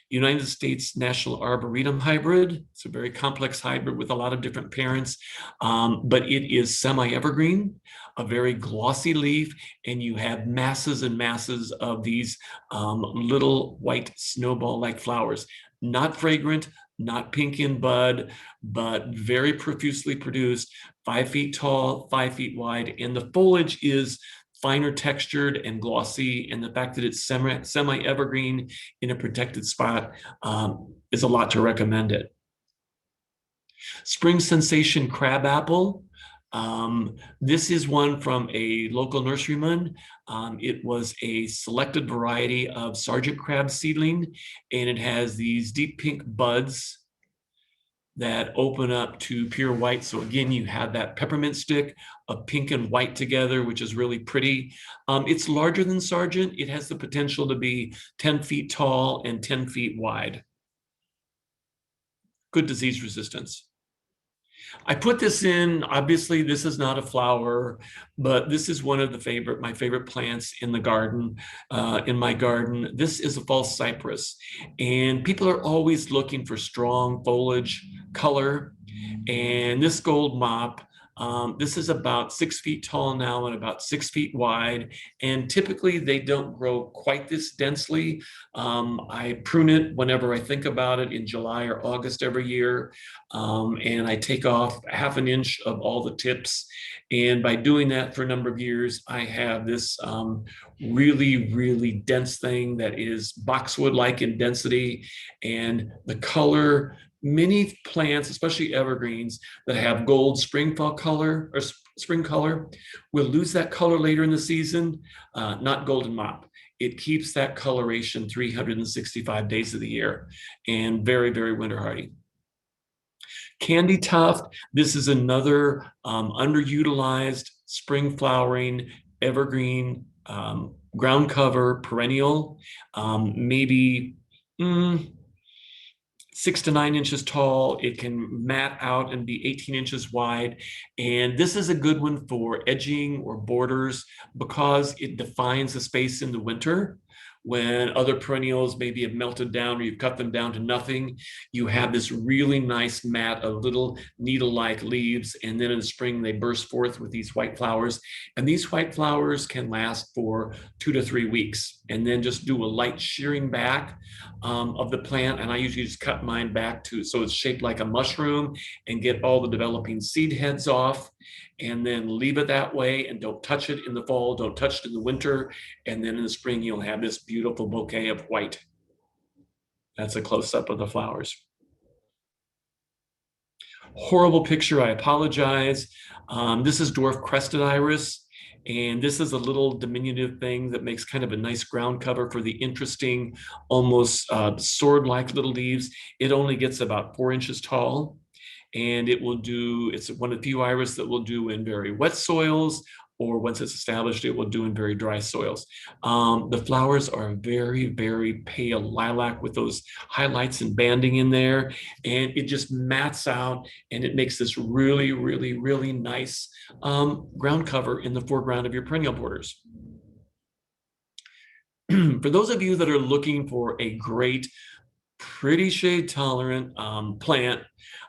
United States National Arboretum hybrid. It's a very complex hybrid with a lot of different parents, but it is semi-evergreen, a very glossy leaf, and you have masses and masses of these little white snowball-like flowers. Not fragrant, not pink in bud, but very profusely produced, 5 feet tall, 5 feet wide, and the foliage is finer textured and glossy, and the fact that it's semi-evergreen in a protected spot is a lot to recommend it. Spring Sensation Crabapple. This is one from a local nurseryman. It was a selected variety of Sergeant Crab seedling, and it has these deep pink buds that open up to pure white. So again, you have that peppermint stick of pink and white together, which is really pretty. It's larger than Sargent. It has the potential to be 10 feet tall and 10 feet wide. Good disease resistance. I put this in, obviously this is not a flower, but this is one of my favorite plants in the garden, in my garden. This is a false cypress, and people are always looking for strong foliage color. And this gold mop, this is about 6 feet tall now and about 6 feet wide. And typically they don't grow quite this densely. I prune it whenever I think about it in July or August every year. And I take off 1/2 inch of all the tips. And by doing that for a number of years, I have this really, really dense thing that is boxwood-like in density, and the color. Many plants, especially evergreens that have gold spring fall color or spring color, will lose that color later in the season. Not golden mop. It keeps that coloration 365 days of the year, and very, very winter hardy. Candytuft. This is another underutilized spring flowering evergreen ground cover perennial, maybe 6 to 9 inches tall. It can mat out and be 18 inches wide. And this is a good one for edging or borders because it defines the space in the winter. When other perennials maybe have melted down or you've cut them down to nothing, you have this really nice mat of little needle-like leaves, and then in the spring they burst forth with these white flowers. And these white flowers can last for 2 to 3 weeks, and then just do a light shearing back of the plant. And I usually just cut mine back so it's shaped like a mushroom, and get all the developing seed heads off, and then leave it that way, and don't touch it in the fall, don't touch it in the winter, and then in the spring you'll have this beautiful bouquet of white. That's a close-up of the flowers. Horrible picture, I apologize. This is dwarf crested iris, and this is a little diminutive thing that makes kind of a nice ground cover for the interesting, almost sword-like little leaves. It only gets about 4 inches tall. And it's one of the few iris that will do in very wet soils, or once it's established, it will do in very dry soils. The flowers are very, very pale lilac with those highlights and banding in there, and it just mats out, and it makes this really, really, really nice ground cover in the foreground of your perennial borders. For those of you that are looking for a great, pretty shade tolerant plant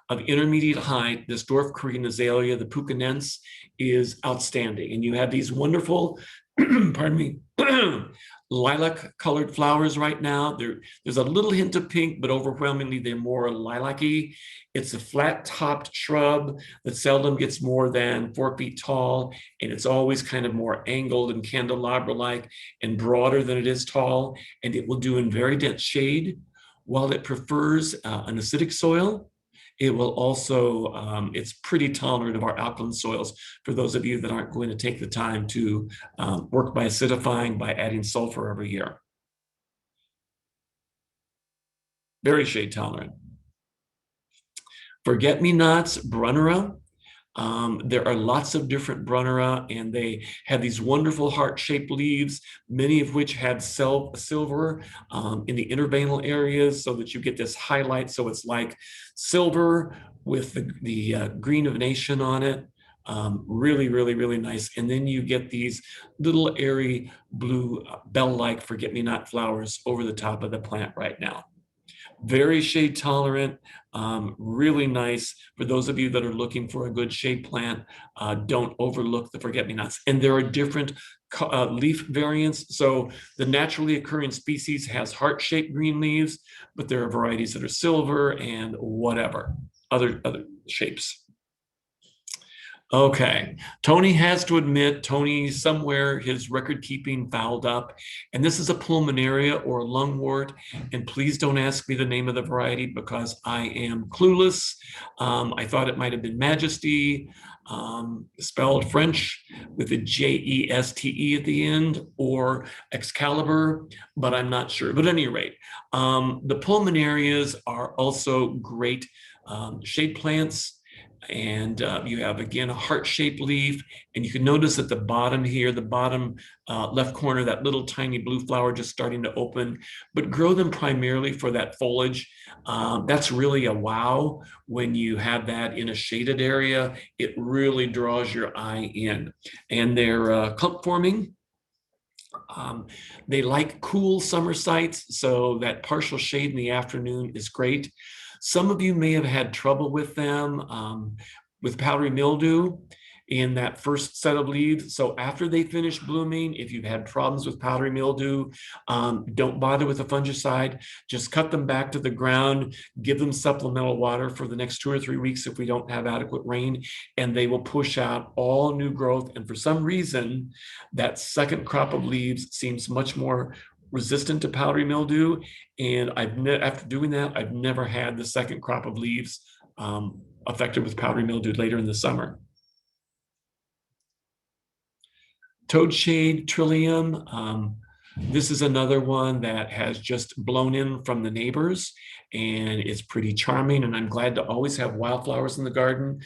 of intermediate height, this dwarf Korean azalea, the puccanense, is outstanding. And you have these wonderful, pardon me, lilac colored flowers right now. There's a little hint of pink, but overwhelmingly they're more lilac-y. It's a flat topped shrub that seldom gets more than 4 feet tall. And it's always kind of more angled and candelabra-like and broader than it is tall. And it will do in very dense shade. While it prefers an acidic soil, it will also, it's pretty tolerant of our alkaline soils for those of you that aren't going to take the time to work by acidifying by adding sulfur every year. Very shade tolerant. Forget-me-nots, Brunnera. There are lots of different Brunnera, and they have these wonderful heart-shaped leaves, many of which have silver in the interveinal areas so that you get this highlight. So it's like silver with the green of nation on it. Really, really, really nice. And then you get these little airy blue bell-like forget-me-not flowers over the top of the plant right now. Very shade tolerant, really nice. For those of you that are looking for a good shade plant, don't overlook the forget-me-nots. And there are different leaf variants. So the naturally occurring species has heart-shaped green leaves, but there are varieties that are silver and whatever, other shapes. Okay, Tony has to admit, Tony somewhere his record keeping fouled up, and this is a pulmonaria or a lungwort. And please don't ask me the name of the variety because I am clueless. I thought it might have been Majesty, spelled French with a Jeste at the end, or Excalibur, but I'm not sure. But at any rate, the pulmonarias are also great shade plants. And you have, again, a heart-shaped leaf. And you can notice at the bottom here, the bottom left corner, that little tiny blue flower just starting to open. But grow them primarily for that foliage. That's really a wow when you have that in a shaded area. It really draws your eye in. And they're clump forming. They like cool summer sites, so that partial shade in the afternoon is great. Some of you may have had trouble with them with powdery mildew in that first set of leaves. So after they finish blooming, if you've had problems with powdery mildew, don't bother with a fungicide. Just cut them back to the ground, give them supplemental water for the next 2 or 3 weeks if we don't have adequate rain, and they will push out all new growth. And for some reason, that second crop of leaves seems much more resistant to powdery mildew. And after doing that, I've never had the second crop of leaves affected with powdery mildew later in the summer. Toadshade Trillium. This is another one that has just blown in from the neighbors, and it's pretty charming, and I'm glad to always have wildflowers in the garden.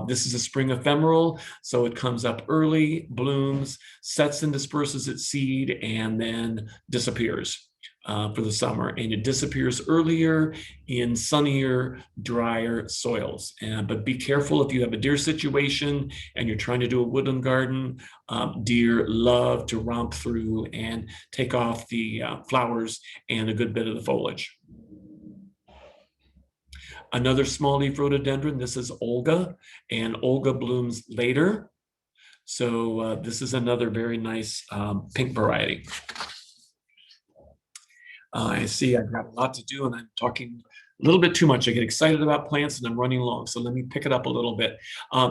This is a spring ephemeral, so it comes up early, blooms, sets and disperses its seed, and then disappears for the summer. And it disappears earlier in sunnier, drier soils. But be careful if you have a deer situation and you're trying to do a woodland garden. Deer love to romp through and take off the flowers and a good bit of the foliage. Another small leaf rhododendron, this is Olga, and Olga blooms later. So this is another very nice pink variety. I see I've got a lot to do and I'm talking a little bit too much. I get excited about plants and I'm running long. So let me pick it up a little bit.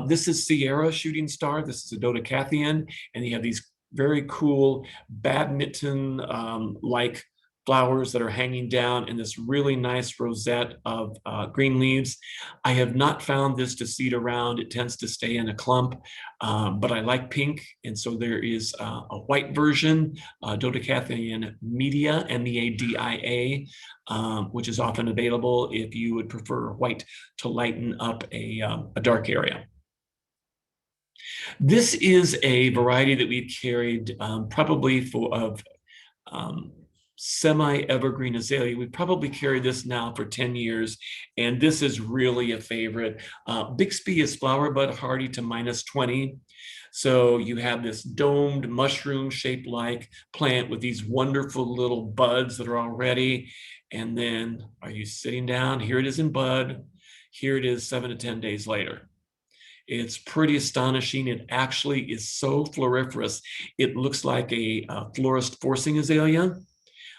This is Sierra Shooting Star. This is a Dodecathian, and you have these very cool badminton-like flowers that are hanging down in this really nice rosette of green leaves. I have not found this to seed around. It tends to stay in a clump, but I like pink. And so there is a white version, Dodecathian media, M-E-A-D-I-A, which is often available if you would prefer white to lighten up a dark area. This is a variety that we've carried probably of semi-evergreen azalea. We probably carry this now for 10 years, and this is really a favorite. Bixby is flower bud hardy to -20. So you have this domed mushroom shaped like plant with these wonderful little buds that are already. And then are you sitting down? Here it is in bud. Here it is 7 to 10 days later. It's pretty astonishing. It actually is so floriferous. It looks like a florist forcing azalea.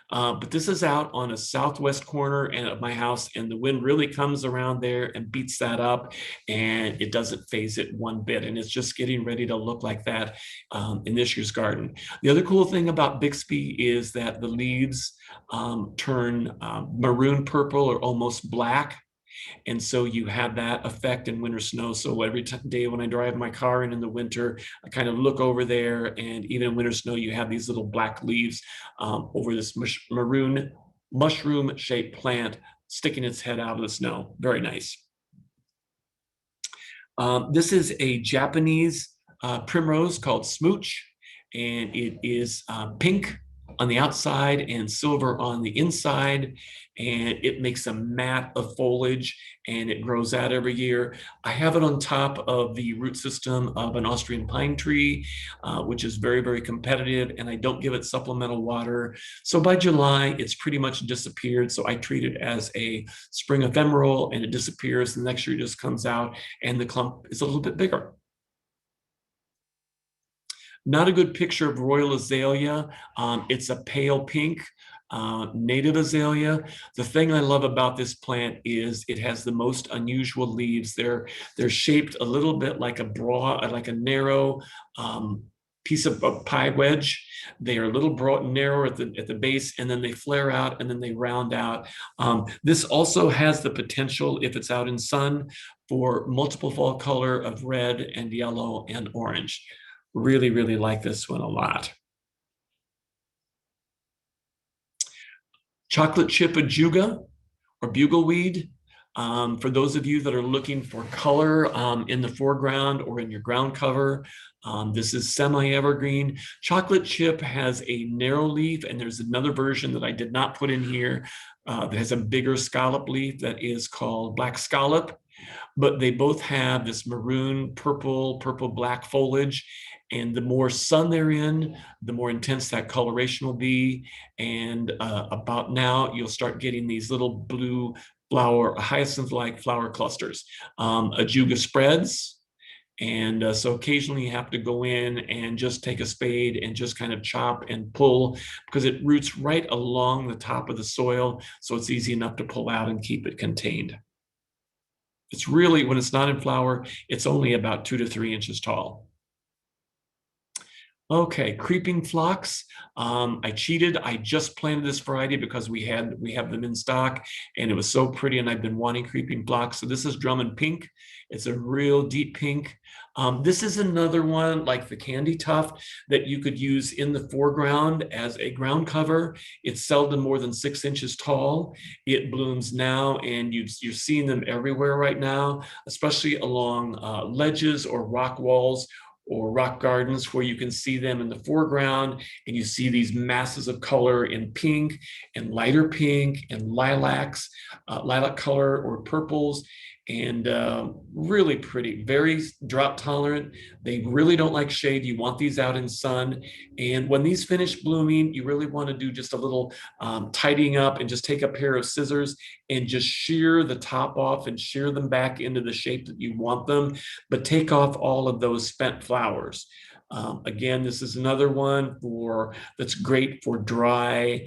But this is out on a southwest corner of my house, and the wind really comes around there and beats that up, and it doesn't phase it one bit. And it's just getting ready to look like that in this year's garden. The other cool thing about Bixby is that the leaves turn maroon purple or almost black. And so you have that effect in winter snow. So every day when I drive my car in the winter, I kind of look over there, and even in winter snow, you have these little black leaves over this maroon mushroom-shaped plant sticking its head out of the snow. Very nice. This is a Japanese primrose called Smooch, and it is pink on the outside and silver on the inside, and it makes a mat of foliage, and it grows out every year. I have it on top of the root system of an Austrian pine tree, which is very, very competitive, and I don't give it supplemental water. So by July, it's pretty much disappeared. So I treat it as a spring ephemeral, and it disappears. The next year it just comes out, and the clump is a little bit bigger. Not a good picture of royal azalea. It's a pale pink native azalea. The thing I love about this plant is it has the most unusual leaves. They're shaped a little bit like like a narrow piece of a pie wedge. They are a little broad and narrow at the base, and then they flare out and then they round out. This also has the potential, if it's out in sun, for multiple fall color of red and yellow and orange. Really, really like this one a lot. Chocolate chip ajuga or bugleweed. For those of you that are looking for color in the foreground or in your ground cover, this is semi-evergreen. Chocolate chip has a narrow leaf, and there's another version that I did not put in here that has a bigger scallop leaf that is called black scallop. But they both have this maroon, purple, black foliage. And the more sun they're in, the more intense that coloration will be. And about now, you'll start getting these little blue flower, hyacinth-like flower clusters. Ajuga spreads. And so occasionally you have to go in and just take a spade and just kind of chop and pull, because it roots right along the top of the soil. So it's easy enough to pull out and keep it contained. It's really, when it's not in flower, it's only about 2 to 3 inches tall. Okay, creeping phlox. I cheated. I just planted this variety because we have them in stock, and it was so pretty, and I've been wanting creeping phlox. So this is Drummond Pink. It's a real deep pink. This is another one like the Candytuft that you could use in the foreground as a ground cover. It's seldom more than 6 inches tall. It blooms now, and you're seeing them everywhere right now, especially along ledges or rock walls or rock gardens, where you can see them in the foreground, and you see these masses of color in pink and lighter pink and lilacs, lilac color or purples, and really pretty, very drought tolerant. They really don't like shade. You want these out in sun. And when these finish blooming, you really want to do just a little tidying up, and just take a pair of scissors and just shear the top off and shear them back into the shape that you want them, but take off all of those spent flowers. Again, this is another one that's great for dry,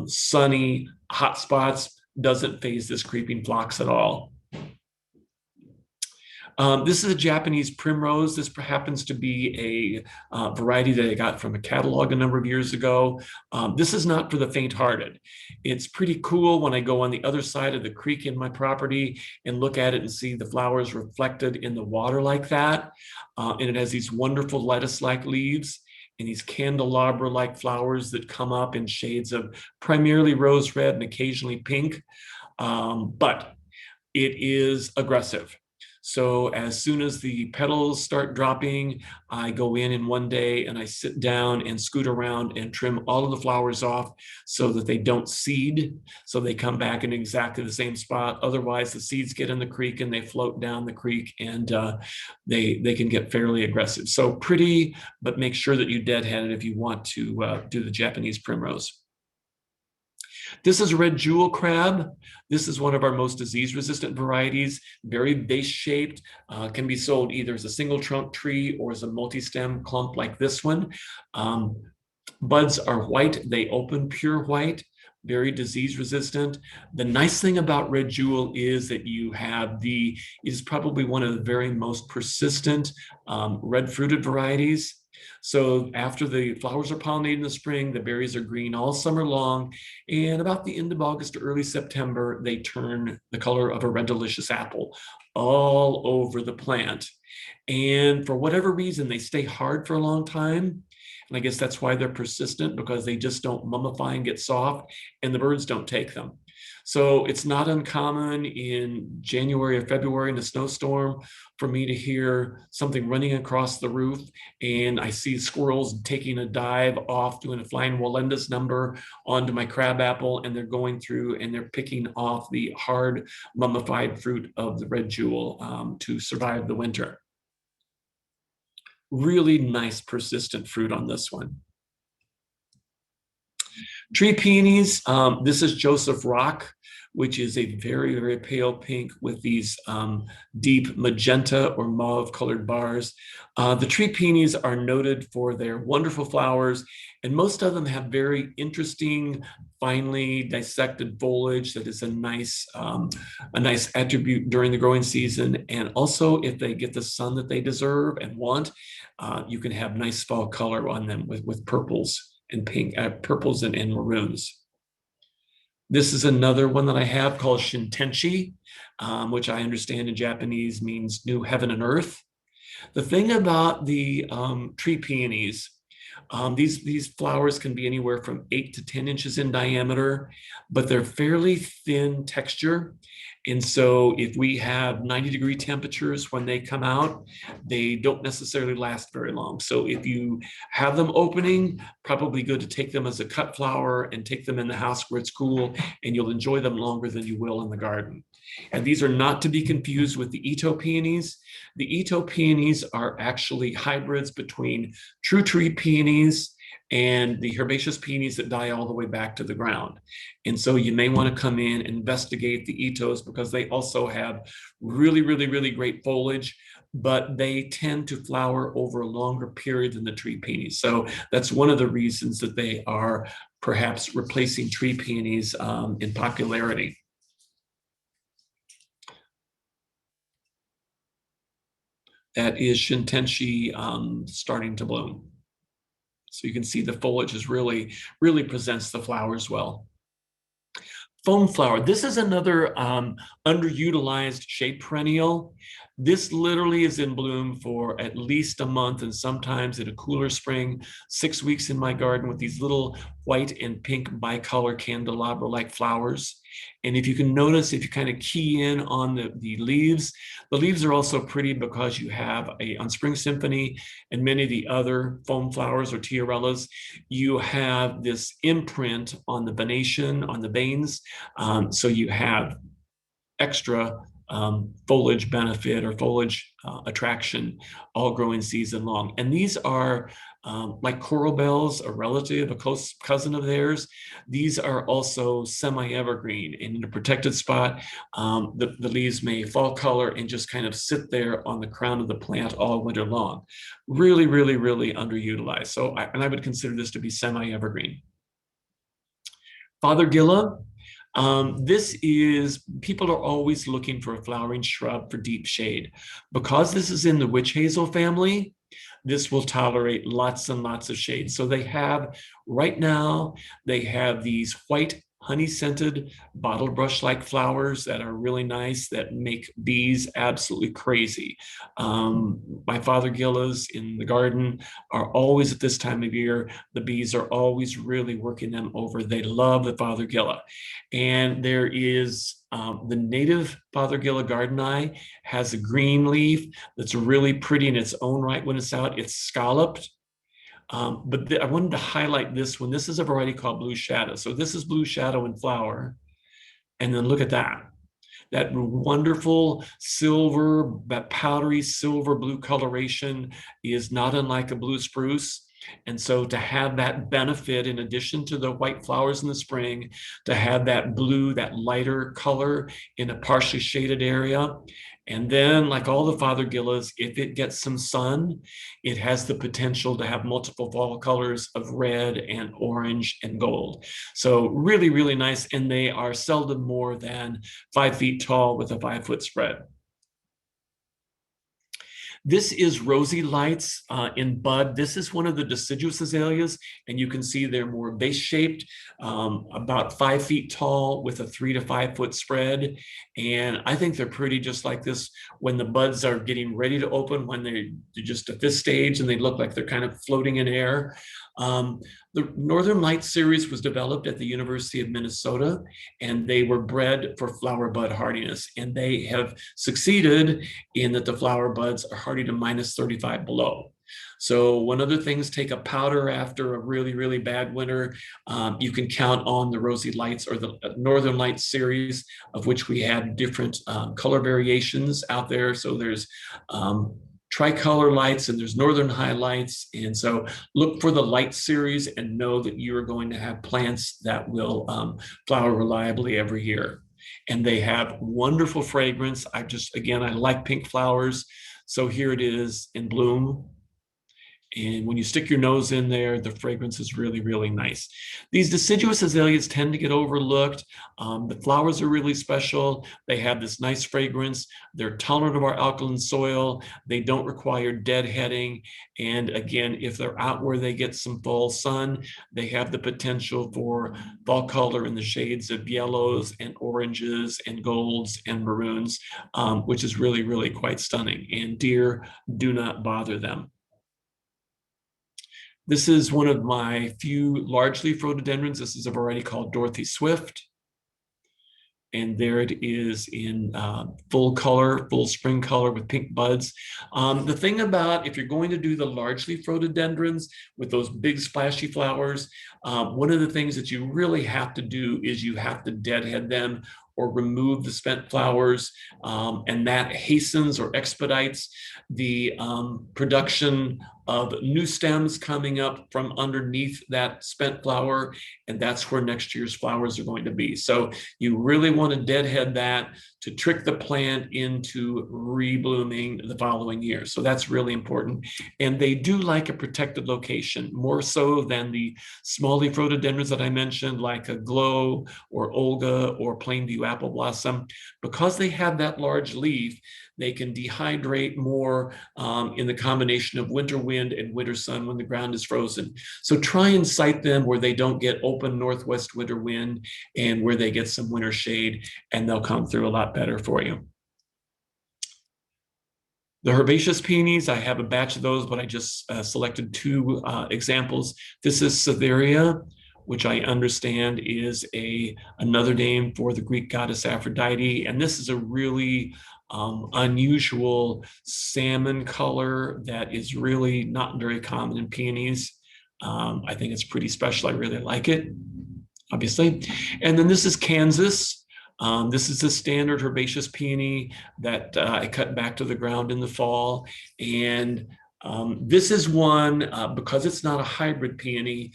sunny, hot spots. Doesn't phase this creeping phlox at all. This is a Japanese primrose. This happens to be a variety that I got from a catalog a number of years ago. This is not for the faint-hearted. It's pretty cool when I go on the other side of the creek in my property and look at it and see the flowers reflected in the water like that. And it has these wonderful lettuce-like leaves and these candelabra-like flowers that come up in shades of primarily rose red and occasionally pink. But it is aggressive. So as soon as the petals start dropping, I go in one day and I sit down and scoot around and trim all of the flowers off so that they don't seed. So they come back in exactly the same spot. Otherwise, the seeds get in the creek and they float down the creek, and they can get fairly aggressive. So pretty, but make sure that you deadhead it if you want to do the Japanese primrose. This is red jewel crab. This is one of our most disease-resistant varieties, very base-shaped, can be sold either as a single trunk tree or as a multi-stem clump like this one. Buds are white. They open pure white, very disease-resistant. The nice thing about red jewel is that it is probably one of the very most persistent red-fruited varieties. So after the flowers are pollinated in the spring, the berries are green all summer long. And about the end of August to early September, they turn the color of a red delicious apple all over the plant. And for whatever reason, they stay hard for a long time. And I guess that's why they're persistent, because they just don't mummify and get soft, and the birds don't take them. So it's not uncommon in January or February in a snowstorm for me to hear something running across the roof, and I see squirrels taking a dive off, doing a flying Wallenda's number onto my crabapple, and they're going through and they're picking off the hard mummified fruit of the red jewel to survive the winter. Really nice persistent fruit on this one. Tree peonies, this is Joseph Rock, which is a very, very pale pink with these deep magenta or mauve colored bars. The tree peonies are noted for their wonderful flowers, and most of them have very interesting, finely dissected foliage that is a nice attribute during the growing season. And also, if they get the sun that they deserve and want, you can have nice fall color on them with purples and pink, purples and maroons. This is another one that I have called Shintenchi, which I understand in Japanese means new heaven and earth. The thing about the tree peonies, these flowers can be anywhere from 8 to 10 inches in diameter, but they're fairly thin texture. And so if we have 90-degree temperatures when they come out, they don't necessarily last very long. So if you have them opening, probably good to take them as a cut flower and take them in the house where it's cool, and you'll enjoy them longer than you will in the garden. And these are not to be confused with the Ito peonies. The Ito peonies are actually hybrids between true tree peonies and the herbaceous peonies that die all the way back to the ground. And so you may want to come in and investigate the Itos, because they also have really, really, really great foliage, but they tend to flower over a longer period than the tree peonies. So that's one of the reasons that they are perhaps replacing tree peonies in popularity. That is Shintenchi starting to bloom. So you can see the foliage is really presents the flowers well. Foam flower. This is another underutilized shade perennial. This literally is in bloom for at least a month, and sometimes in a cooler spring, 6 weeks in my garden with these little white and pink bicolor candelabra-like flowers. And if you can notice, if you kind of key in on the leaves are also pretty because you have on Spring Symphony and many of the other foam flowers or tiarellas, you have this imprint on the venation, on the veins. So you have extra foliage benefit or foliage attraction all growing season long. And these are like coral bells, a relative, a close cousin of theirs. These are also semi-evergreen. In a protected spot, the leaves may fall color and just kind of sit there on the crown of the plant all winter long. Really, really, really underutilized. So, I would consider this to be semi-evergreen. Fothergilla. This is, people are always looking for a flowering shrub for deep shade. Because this is in the witch hazel family, this will tolerate lots and lots of shade. So they have, right now, they have these white honey-scented bottle brush-like flowers that are really nice, that make bees absolutely crazy. My fothergillas in the garden are always at this time of year. The bees are always really working them over. They love the fothergilla. And there is the native Fothergilla gardeni has a green leaf that's really pretty in its own right when it's out. It's scalloped. But I wanted to highlight this one. This is a variety called Blue Shadow. So this is Blue Shadow in flower. And then look at that. That wonderful silver, that powdery silver blue coloration is not unlike a blue spruce. And so to have that benefit, in addition to the white flowers in the spring, to have that blue, that lighter color in a partially shaded area. And then, like all the fothergillas, if it gets some sun, it has the potential to have multiple fall colors of red and orange and gold. So really, really nice. And they are seldom more than 5 feet tall with a 5-foot spread. This is Rosy Lights in bud. This is one of the deciduous azaleas, and you can see they're more base-shaped, about 5 feet tall with a 3 to 5 foot spread. And I think they're pretty just like this when the buds are getting ready to open, when they're just at this stage and they look like they're kind of floating in air. The Northern Lights series was developed at the University of Minnesota, and they were bred for flower bud hardiness. And they have succeeded in that the flower buds are hardy to -35 below. So when other things take a powder after a really, really bad winter, you can count on the Rosy Lights or the Northern Lights series, of which we had different color variations out there. So there's tricolor lights and there's northern highlights. And so look for the light series and know that you are going to have plants that will flower reliably every year. And they have wonderful fragrance. I like pink flowers. So here it is in bloom. And when you stick your nose in there, the fragrance is really, really nice. These deciduous azaleas tend to get overlooked. The flowers are really special. They have this nice fragrance. They're tolerant of our alkaline soil. They don't require deadheading. And again, if they're out where they get some fall sun, they have the potential for fall color in the shades of yellows and oranges and golds and maroons, which is really, really quite stunning. And deer do not bother them. This is one of my few large leaf rhododendrons. This is a variety called Dorothy Swift. And there it is in full color, full spring color with pink buds. The thing about if you're going to do the large leaf rhododendrons with those big splashy flowers, one of the things that you really have to do is you have to deadhead them or remove the spent flowers, and that hastens or expedites the production of new stems coming up from underneath that spent flower, and that's where next year's flowers are going to be. So you really want to deadhead that to trick the plant into reblooming the following year. So that's really important. And they do like a protected location, more so than the small leaf rhododendrons that I mentioned, like Aglo or Olga or Planeview Appleblossom. Because they have that large leaf, they can dehydrate more in the combination of winter wind and winter sun when the ground is frozen. So try and site them where they don't get open northwest winter wind and where they get some winter shade, and they'll come through a lot better for you. The herbaceous peonies, I have a batch of those, but I just selected two examples. This is Cytherea, which I understand is another name for the Greek goddess Aphrodite. And this is a really unusual salmon color that is really not very common in peonies. I think it's pretty special. I really like it, obviously. And then this is Kansas. This is a standard herbaceous peony that I cut back to the ground in the fall. And this is one, because it's not a hybrid peony,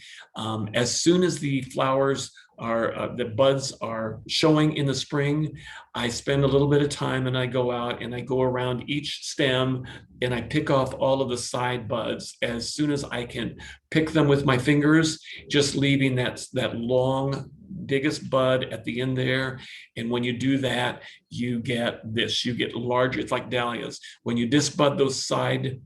as soon as the flowers the buds are showing in the spring, I spend a little bit of time and I go out and I go around each stem and I pick off all of the side buds as soon as I can pick them with my fingers, just leaving that long biggest bud at the end there. And when you do that, you get this, you get larger, it's like dahlias. When you disbud those side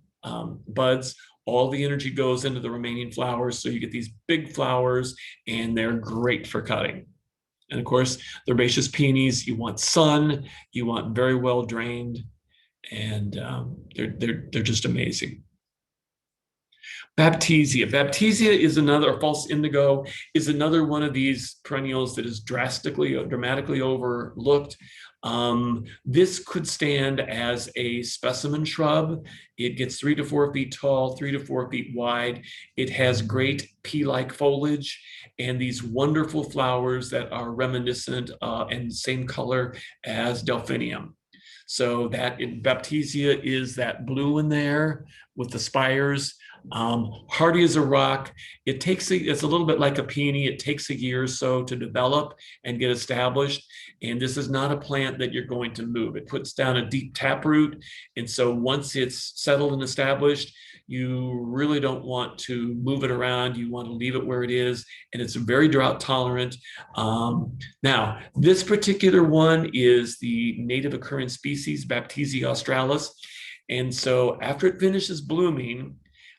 buds, all the energy goes into the remaining flowers. So you get these big flowers and they're great for cutting. And of course, the herbaceous peonies, you want sun, you want very well drained, and they're just amazing. Baptisia. Baptisia is another, or false indigo, is another one of these perennials that is dramatically overlooked. This could stand as a specimen shrub. It gets 3 to 4 feet tall, 3 to 4 feet wide. It has great pea-like foliage and these wonderful flowers that are reminiscent and same color as delphinium. So that Baptisia is that blue in there with the spires. Hardy as a rock. It's a little bit like a peony. It takes a year or so to develop and get established. And this is not a plant that you're going to move. It puts down a deep taproot. And so once it's settled and established, you really don't want to move it around. You want to leave it where it is. And it's very drought tolerant. Now, this particular one is the native occurring species, Baptisia australis. And so after it finishes blooming,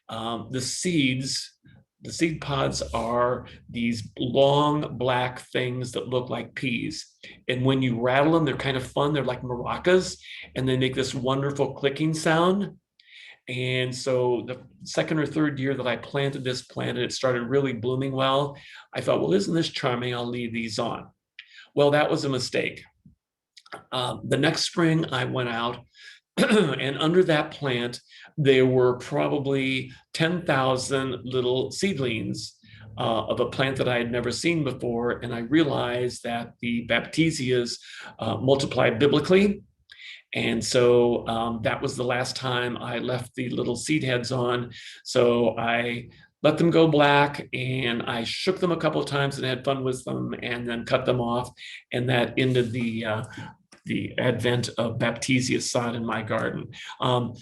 the seed pods are these long black things that look like peas. And when you rattle them, they're kind of fun. They're like maracas, and they make this wonderful clicking sound. And so the second or third year that I planted this plant and it started really blooming well, I thought, well, isn't this charming? I'll leave these on. Well, that was a mistake. The next spring I went out and under that plant, there were probably 10,000 little seedlings of a plant that I had never seen before. And I realized that the Baptisias multiply biblically. And so that was the last time I left the little seed heads on. So I let them go black and I shook them a couple of times and had fun with them and then cut them off. And that ended the advent of Baptisia sod in my garden.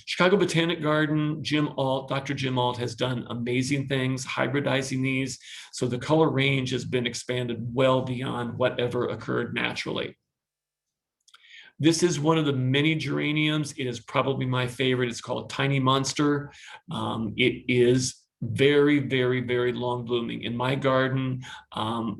Chicago Botanic Garden, Dr. Jim Alt has done amazing things hybridizing these. So the color range has been expanded well beyond whatever occurred naturally. This is one of the many geraniums. It is probably my favorite. It's called Tiny Monster. It is very, very, very long blooming. In my garden,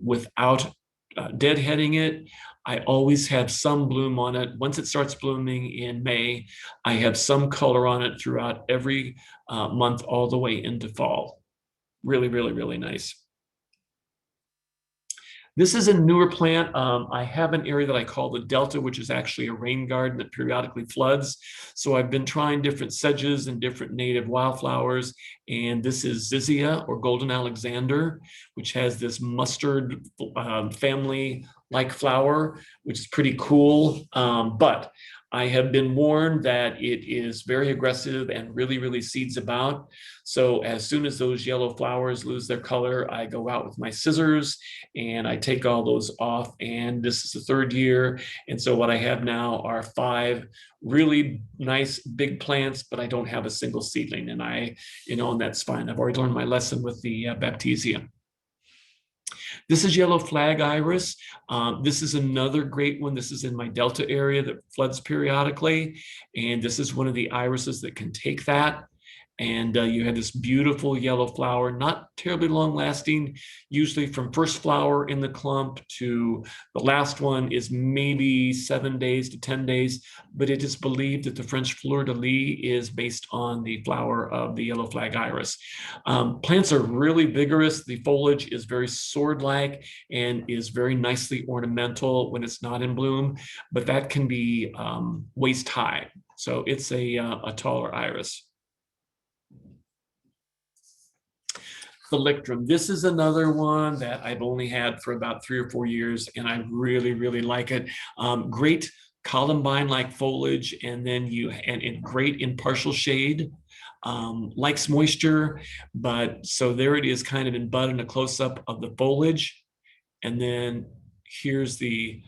without deadheading it, I always have some bloom on it. Once it starts blooming in May, I have some color on it throughout every month all the way into fall. Really, really, really nice. This is a newer plant. I have an area that I call the Delta, which is actually a rain garden that periodically floods. So I've been trying different sedges and different native wildflowers. And this is Zizia or Golden Alexander, which has this mustard family-like flower, which is pretty cool. But I have been warned that it is very aggressive and really, really seeds about. So as soon as those yellow flowers lose their color, I go out with my scissors and I take all those off. And this is the third year. And so what I have now are 5 really nice big plants, but I don't have a single seedling. And and that's fine. I've already learned my lesson with the Baptisia. This is yellow flag iris. This is another great one. This is in my Delta area that floods periodically. And this is one of the irises that can take that. And you have this beautiful yellow flower, not terribly long lasting, usually from first flower in the clump to the last one is maybe 7 days to 10 days, but it is believed that the French fleur-de-lis is based on the flower of the yellow flag iris. Plants are really vigorous. The foliage is very sword-like and is very nicely ornamental when it's not in bloom, but that can be waist high. So it's a taller iris. Thalictrum. This is another one that I've only had for about 3 or 4 years, and I really, really like it. Great columbine-like foliage, and then and great in partial shade. Likes moisture, but so there it is, kind of in bud and a close-up of the foliage, and then here's the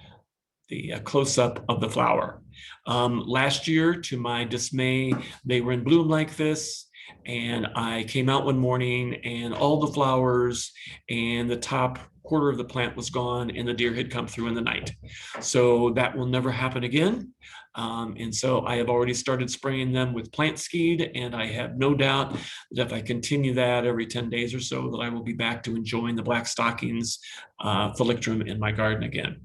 close-up of the flower. Last year, to my dismay, they were in bloom like this. And I came out one morning and all the flowers and the top quarter of the plant was gone and the deer had come through in the night. So that will never happen again. And so I have already started spraying them with plant skeed, and I have no doubt that if I continue that every 10 days or so, that I will be back to enjoying the black stockings Thalictrum in my garden again.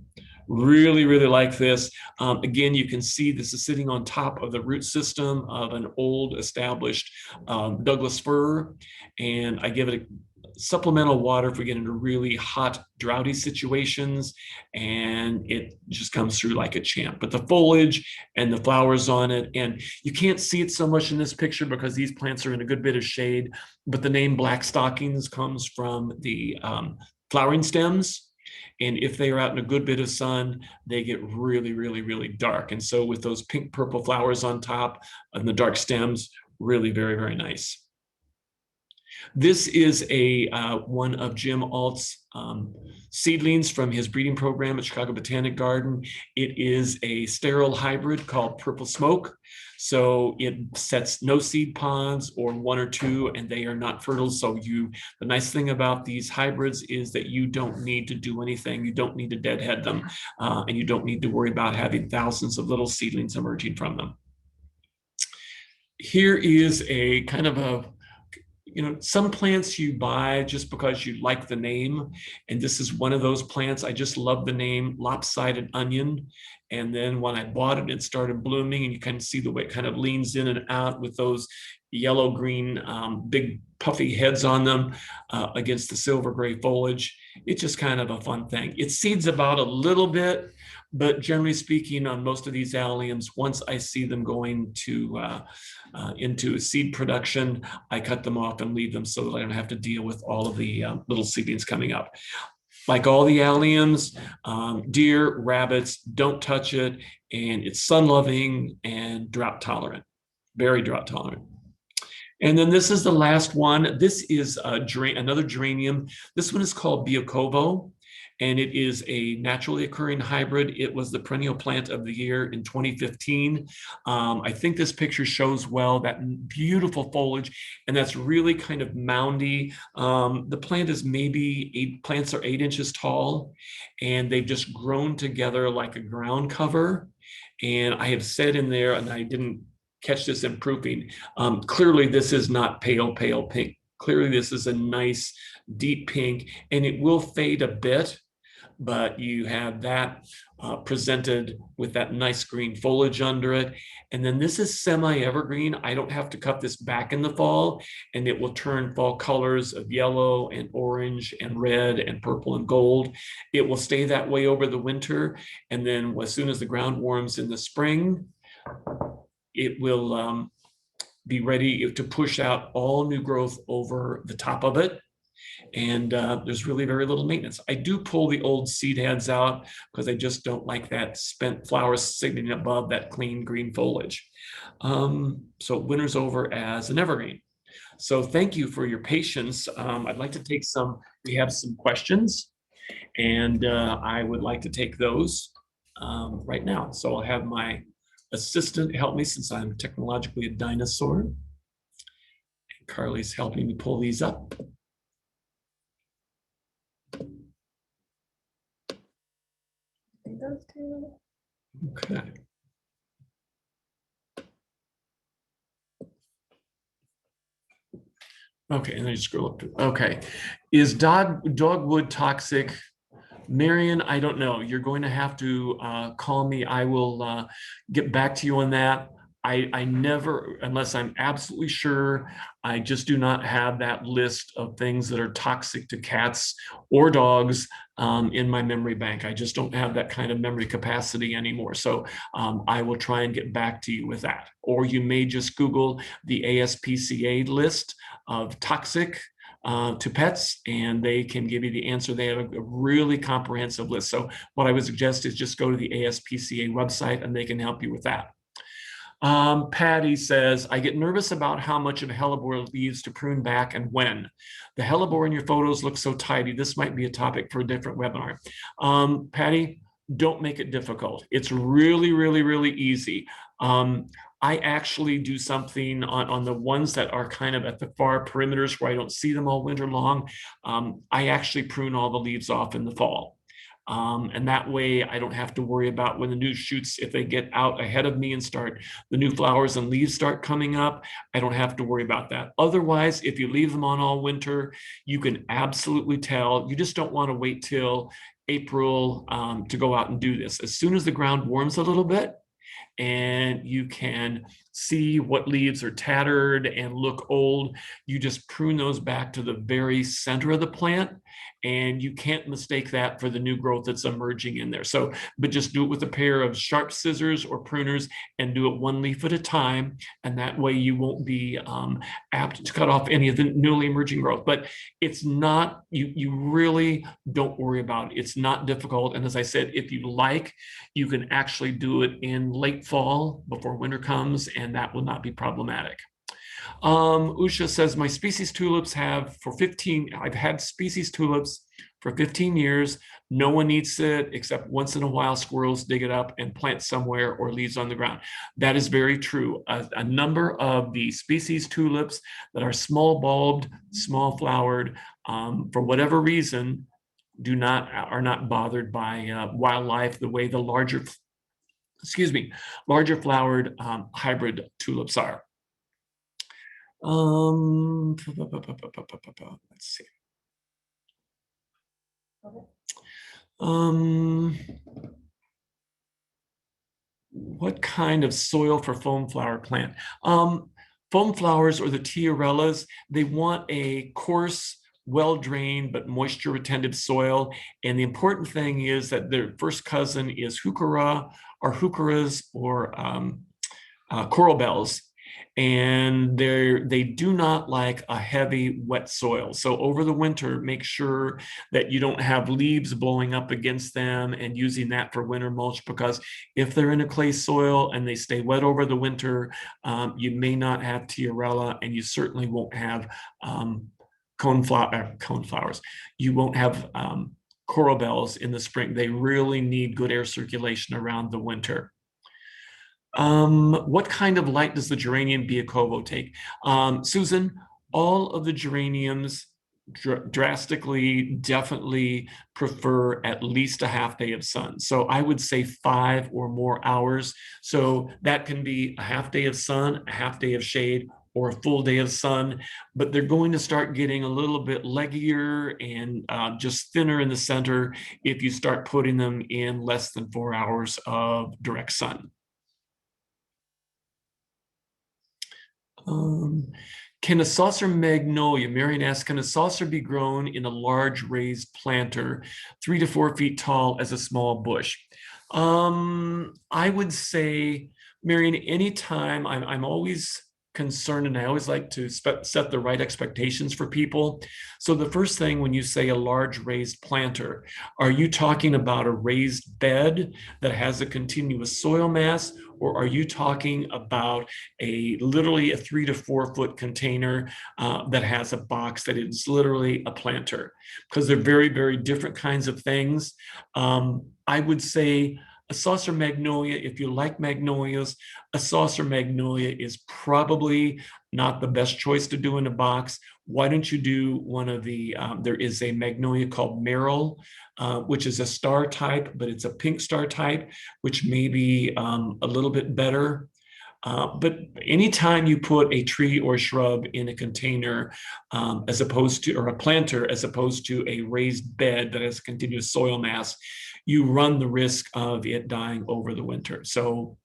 Really, really like this. Again, you can see this is sitting on top of the root system of an old established Douglas fir, and I give it a supplemental water if we get into really hot, droughty situations, and it just comes through like a champ. But the foliage and the flowers on it, and you can't see it so much in this picture because these plants are in a good bit of shade, but the name black stockings comes from the flowering stems. And if they are out in a good bit of sun, they get really, really, really dark. And so with those pink purple flowers on top and the dark stems, really very, very nice. This is one of Jim Alt's seedlings from his breeding program at Chicago Botanic Garden. It is a sterile hybrid called Purple Smoke. So it sets no seed pods or 1 or 2, and they are not fertile. So the nice thing about these hybrids is that you don't need to do anything. You don't need to deadhead them, and you don't need to worry about having thousands of little seedlings emerging from them. Here is a kind of a some plants you buy just because you like the name. And this is one of those plants. I just love the name, lopsided onion. And then when I bought it, it started blooming, and you kind of see the way it kind of leans in and out with those yellow-green, big puffy heads on them against the silver gray foliage. It's just kind of a fun thing. It seeds about a little bit, but generally speaking, on most of these alliums, once I see them going to into seed production, I cut them off and leave them so that I don't have to deal with all of the little seedlings coming up. Like all the alliums, deer, rabbits, don't touch it, and it's sun-loving and drought-tolerant, very drought-tolerant. And then this is the last one. This is another geranium. This one is called Biocovo, and it is a naturally occurring hybrid. It was the perennial plant of the year in 2015. I think this picture shows well that beautiful foliage, and that's really kind of moundy. The plant is maybe plants are 8 inches tall, and they've just grown together like a ground cover. And I have said in there, and I didn't catch this in proofing, clearly this is not pale pink. Clearly this is a nice deep pink, and it will fade a bit, but you have that presented with that nice green foliage under it. And then this is semi-evergreen. I don't have to cut this back in the fall, and it will turn fall colors of yellow and orange and red and purple and gold. It will stay that way over the winter, and then as soon as the ground warms in the spring, it will be ready to push out all new growth over the top of it. And there's really very little maintenance. I do pull the old seed heads out because I just don't like that spent flowers sitting above that clean green foliage. So winter's over as an evergreen. So thank you for your patience. I'd like to take we have some questions, and I would like to take those right now. So I'll have my assistant help me since I'm technologically a dinosaur. And Carly's helping me pull these up. Okay. Okay, and then just scroll up to, okay. Is dogwood toxic? Marion, I don't know. You're going to have to call me. I will get back to you on that. I never, unless I'm absolutely sure, I just do not have that list of things that are toxic to cats or dogs in my memory bank. I just don't have that kind of memory capacity anymore. So I will try and get back to you with that. Or you may just Google the ASPCA list of toxic to pets, and they can give you the answer. They have a really comprehensive list. So what I would suggest is just go to the ASPCA website, and they can help you with that. Patty says, I get nervous about how much of a hellebore leaves to prune back and when. The hellebore in your photos looks so tidy. This might be a topic for a different webinar. Patty, don't make it difficult. It's really, really, really easy. I actually do something on the ones that are kind of at the far perimeters where I don't see them all winter long. I actually prune all the leaves off in the fall. And that way I don't have to worry about when the new shoots, if they get out ahead of me and start, the new flowers and leaves start coming up, I don't have to worry about that. Otherwise, if you leave them on all winter, you can absolutely tell. You just don't want to wait till April to go out and do this. As soon as the ground warms a little bit, and you can see what leaves are tattered and look old, you just prune those back to the very center of the plant, and you can't mistake that for the new growth that's emerging in there. So, but just do it with a pair of sharp scissors or pruners and do it one leaf at a time, and that way you won't be apt to cut off any of the newly emerging growth. But it's not, you really don't worry about it. It's not difficult, and as I said, if you like, you can actually do it in late fall before winter comes, and that will not be problematic. Usha says, my species tulips have I've had species tulips for 15 years. No one eats it except once in a while squirrels dig it up and plant somewhere or leaves on the ground. That is very true. A number of the species tulips that are small bulbed, small flowered, for whatever reason, are not bothered by wildlife the way the larger flowered hybrid tulips are. Let's see. What kind of soil for foam flower plant? Foam flowers or the tiarellas, they want a coarse, well-drained but moisture-retentive soil. And the important thing is that their first cousin is heuchera or heucheras or coral bells. And they do not like a heavy, wet soil. So over the winter, make sure that you don't have leaves blowing up against them and using that for winter mulch, because if they're in a clay soil and they stay wet over the winter, you may not have tiarella, and you certainly won't have coneflowers. You won't have coral bells in the spring. They really need good air circulation around the winter. What kind of light does the geranium Biacovo take? Susan, all of the geraniums drastically, definitely prefer at least a half day of sun. So I would say 5 or more hours. So that can be a half day of sun, a half day of shade, or a full day of sun, but they're going to start getting a little bit leggier and just thinner in the center if you start putting them in less than 4 hours of direct sun. Can a saucer magnolia, Marion asks, can a saucer be grown in a large raised planter, 3 to 4 feet tall as a small bush? I would say, Marion, anytime, I'm always concerned, and I always like to set the right expectations for people. So the first thing, when you say a large raised planter, are you talking about a raised bed that has a continuous soil mass, or are you talking about literally a 3 to 4 foot container that has a box that is literally a planter? Because they're very, very different kinds of things. I would say a saucer magnolia, if you like magnolias, a saucer magnolia is probably not the best choice to do in a box. Why don't you do one of the, there is a magnolia called Merrill, which is a star type, but it's a pink star type, which may be a little bit better. But anytime you put a tree or shrub in a container as opposed to, or a planter, as opposed to a raised bed that has continuous soil mass, you run the risk of it dying over the winter. So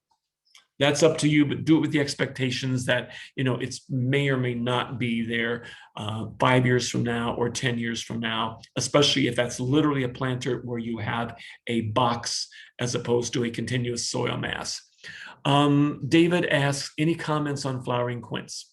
that's up to you, but do it with the expectations that, it may or may not be there 5 years from now or 10 years from now, especially if that's literally a planter where you have a box as opposed to a continuous soil mass. David asks, any comments on flowering quince?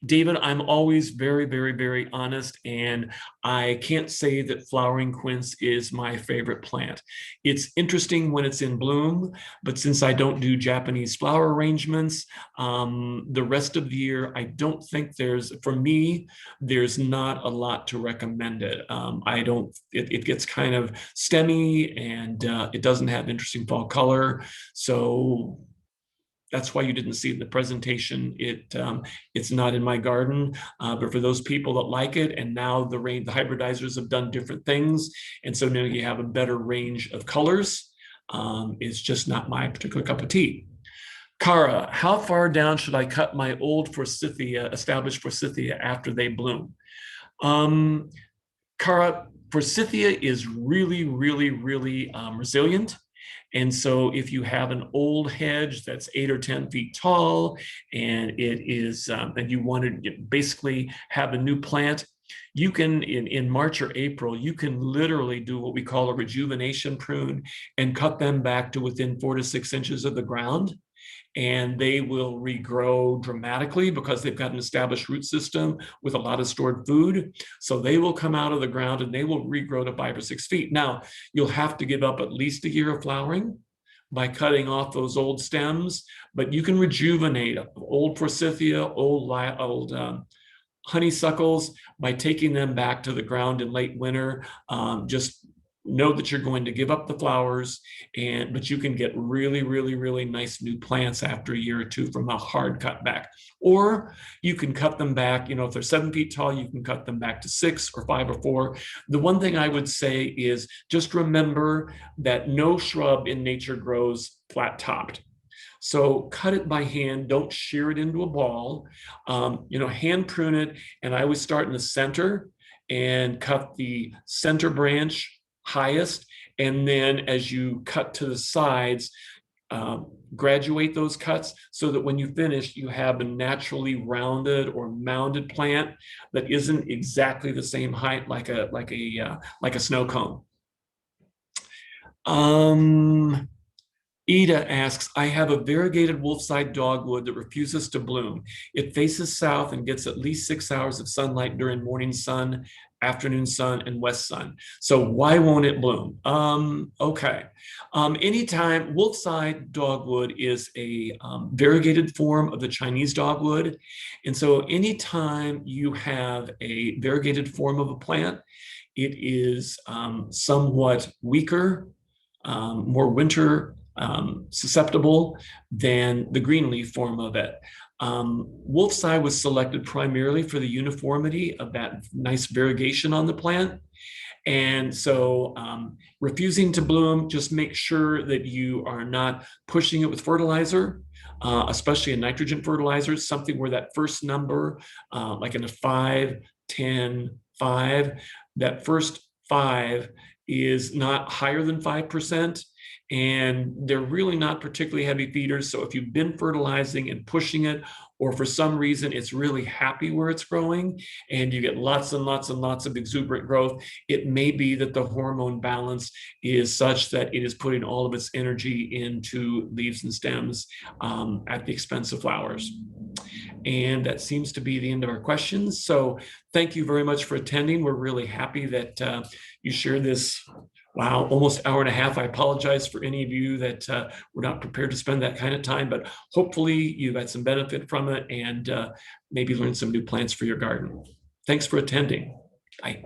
David, I'm always very, very, very honest, and I can't say that flowering quince is my favorite plant. It's interesting when it's in bloom, but since I don't do Japanese flower arrangements, the rest of the year, I don't think for me, there's not a lot to recommend it. It gets kind of stemmy, and it doesn't have interesting fall color. So that's why you didn't see it in the presentation. It's not in my garden, but for those people that like it, and now the hybridizers have done different things, and so now you have a better range of colors. It's just not my particular cup of tea. Cara, how far down should I cut my old established Forsythia after they bloom? Cara, Forsythia is really, really, really resilient. And so if you have an old hedge that's 8 or 10 feet tall, and it is, and you want to basically have a new plant, you can, in March or April, you can literally do what we call a rejuvenation prune and cut them back to within 4 to 6 inches of the ground. And they will regrow dramatically because they've got an established root system with a lot of stored food. So they will come out of the ground and they will regrow to 5 or 6 feet. Now, you'll have to give up at least a year of flowering by cutting off those old stems, but you can rejuvenate old Forsythia, old honeysuckles by taking them back to the ground in late winter. Just know that you're going to give up the flowers, but you can get really, really, really nice new plants after a year or two from a hard cut back. Or you can cut them back, if they're 7 feet tall, you can cut them back to 6 or 5 or 4. The one thing I would say is just remember that no shrub in nature grows flat topped. So cut it by hand, don't shear it into a ball, hand prune it. And I always start in the center and cut the center branch highest. And then as you cut to the sides, graduate those cuts so that when you finish, you have a naturally rounded or mounded plant that isn't exactly the same height like a snow cone. Ida asks, I have a variegated wolfside dogwood that refuses to bloom. It faces south and gets at least 6 hours of sunlight during morning sun, afternoon sun, and west sun. So why won't it bloom? Okay. Anytime, wolfside dogwood is a variegated form of the Chinese dogwood. And so anytime you have a variegated form of a plant, it is somewhat weaker, more winter susceptible than the green leaf form of it. Wolfside was selected primarily for the uniformity of that nice variegation on the plant. And so refusing to bloom, just make sure that you are not pushing it with fertilizer, especially a nitrogen fertilizer, something where that first number, like in a 5, 10, 5, that first 5 is not higher than 5%. And they're really not particularly heavy feeders. So if you've been fertilizing and pushing it, or for some reason it's really happy where it's growing and you get lots and lots and lots of exuberant growth, it may be that the hormone balance is such that it is putting all of its energy into leaves and stems at the expense of flowers. And that seems to be the end of our questions. So thank you very much for attending. We're really happy that you shared this. Wow, almost hour and a half. I apologize for any of you that were not prepared to spend that kind of time, but hopefully you've had some benefit from it and maybe learned some new plants for your garden. Thanks for attending. Bye.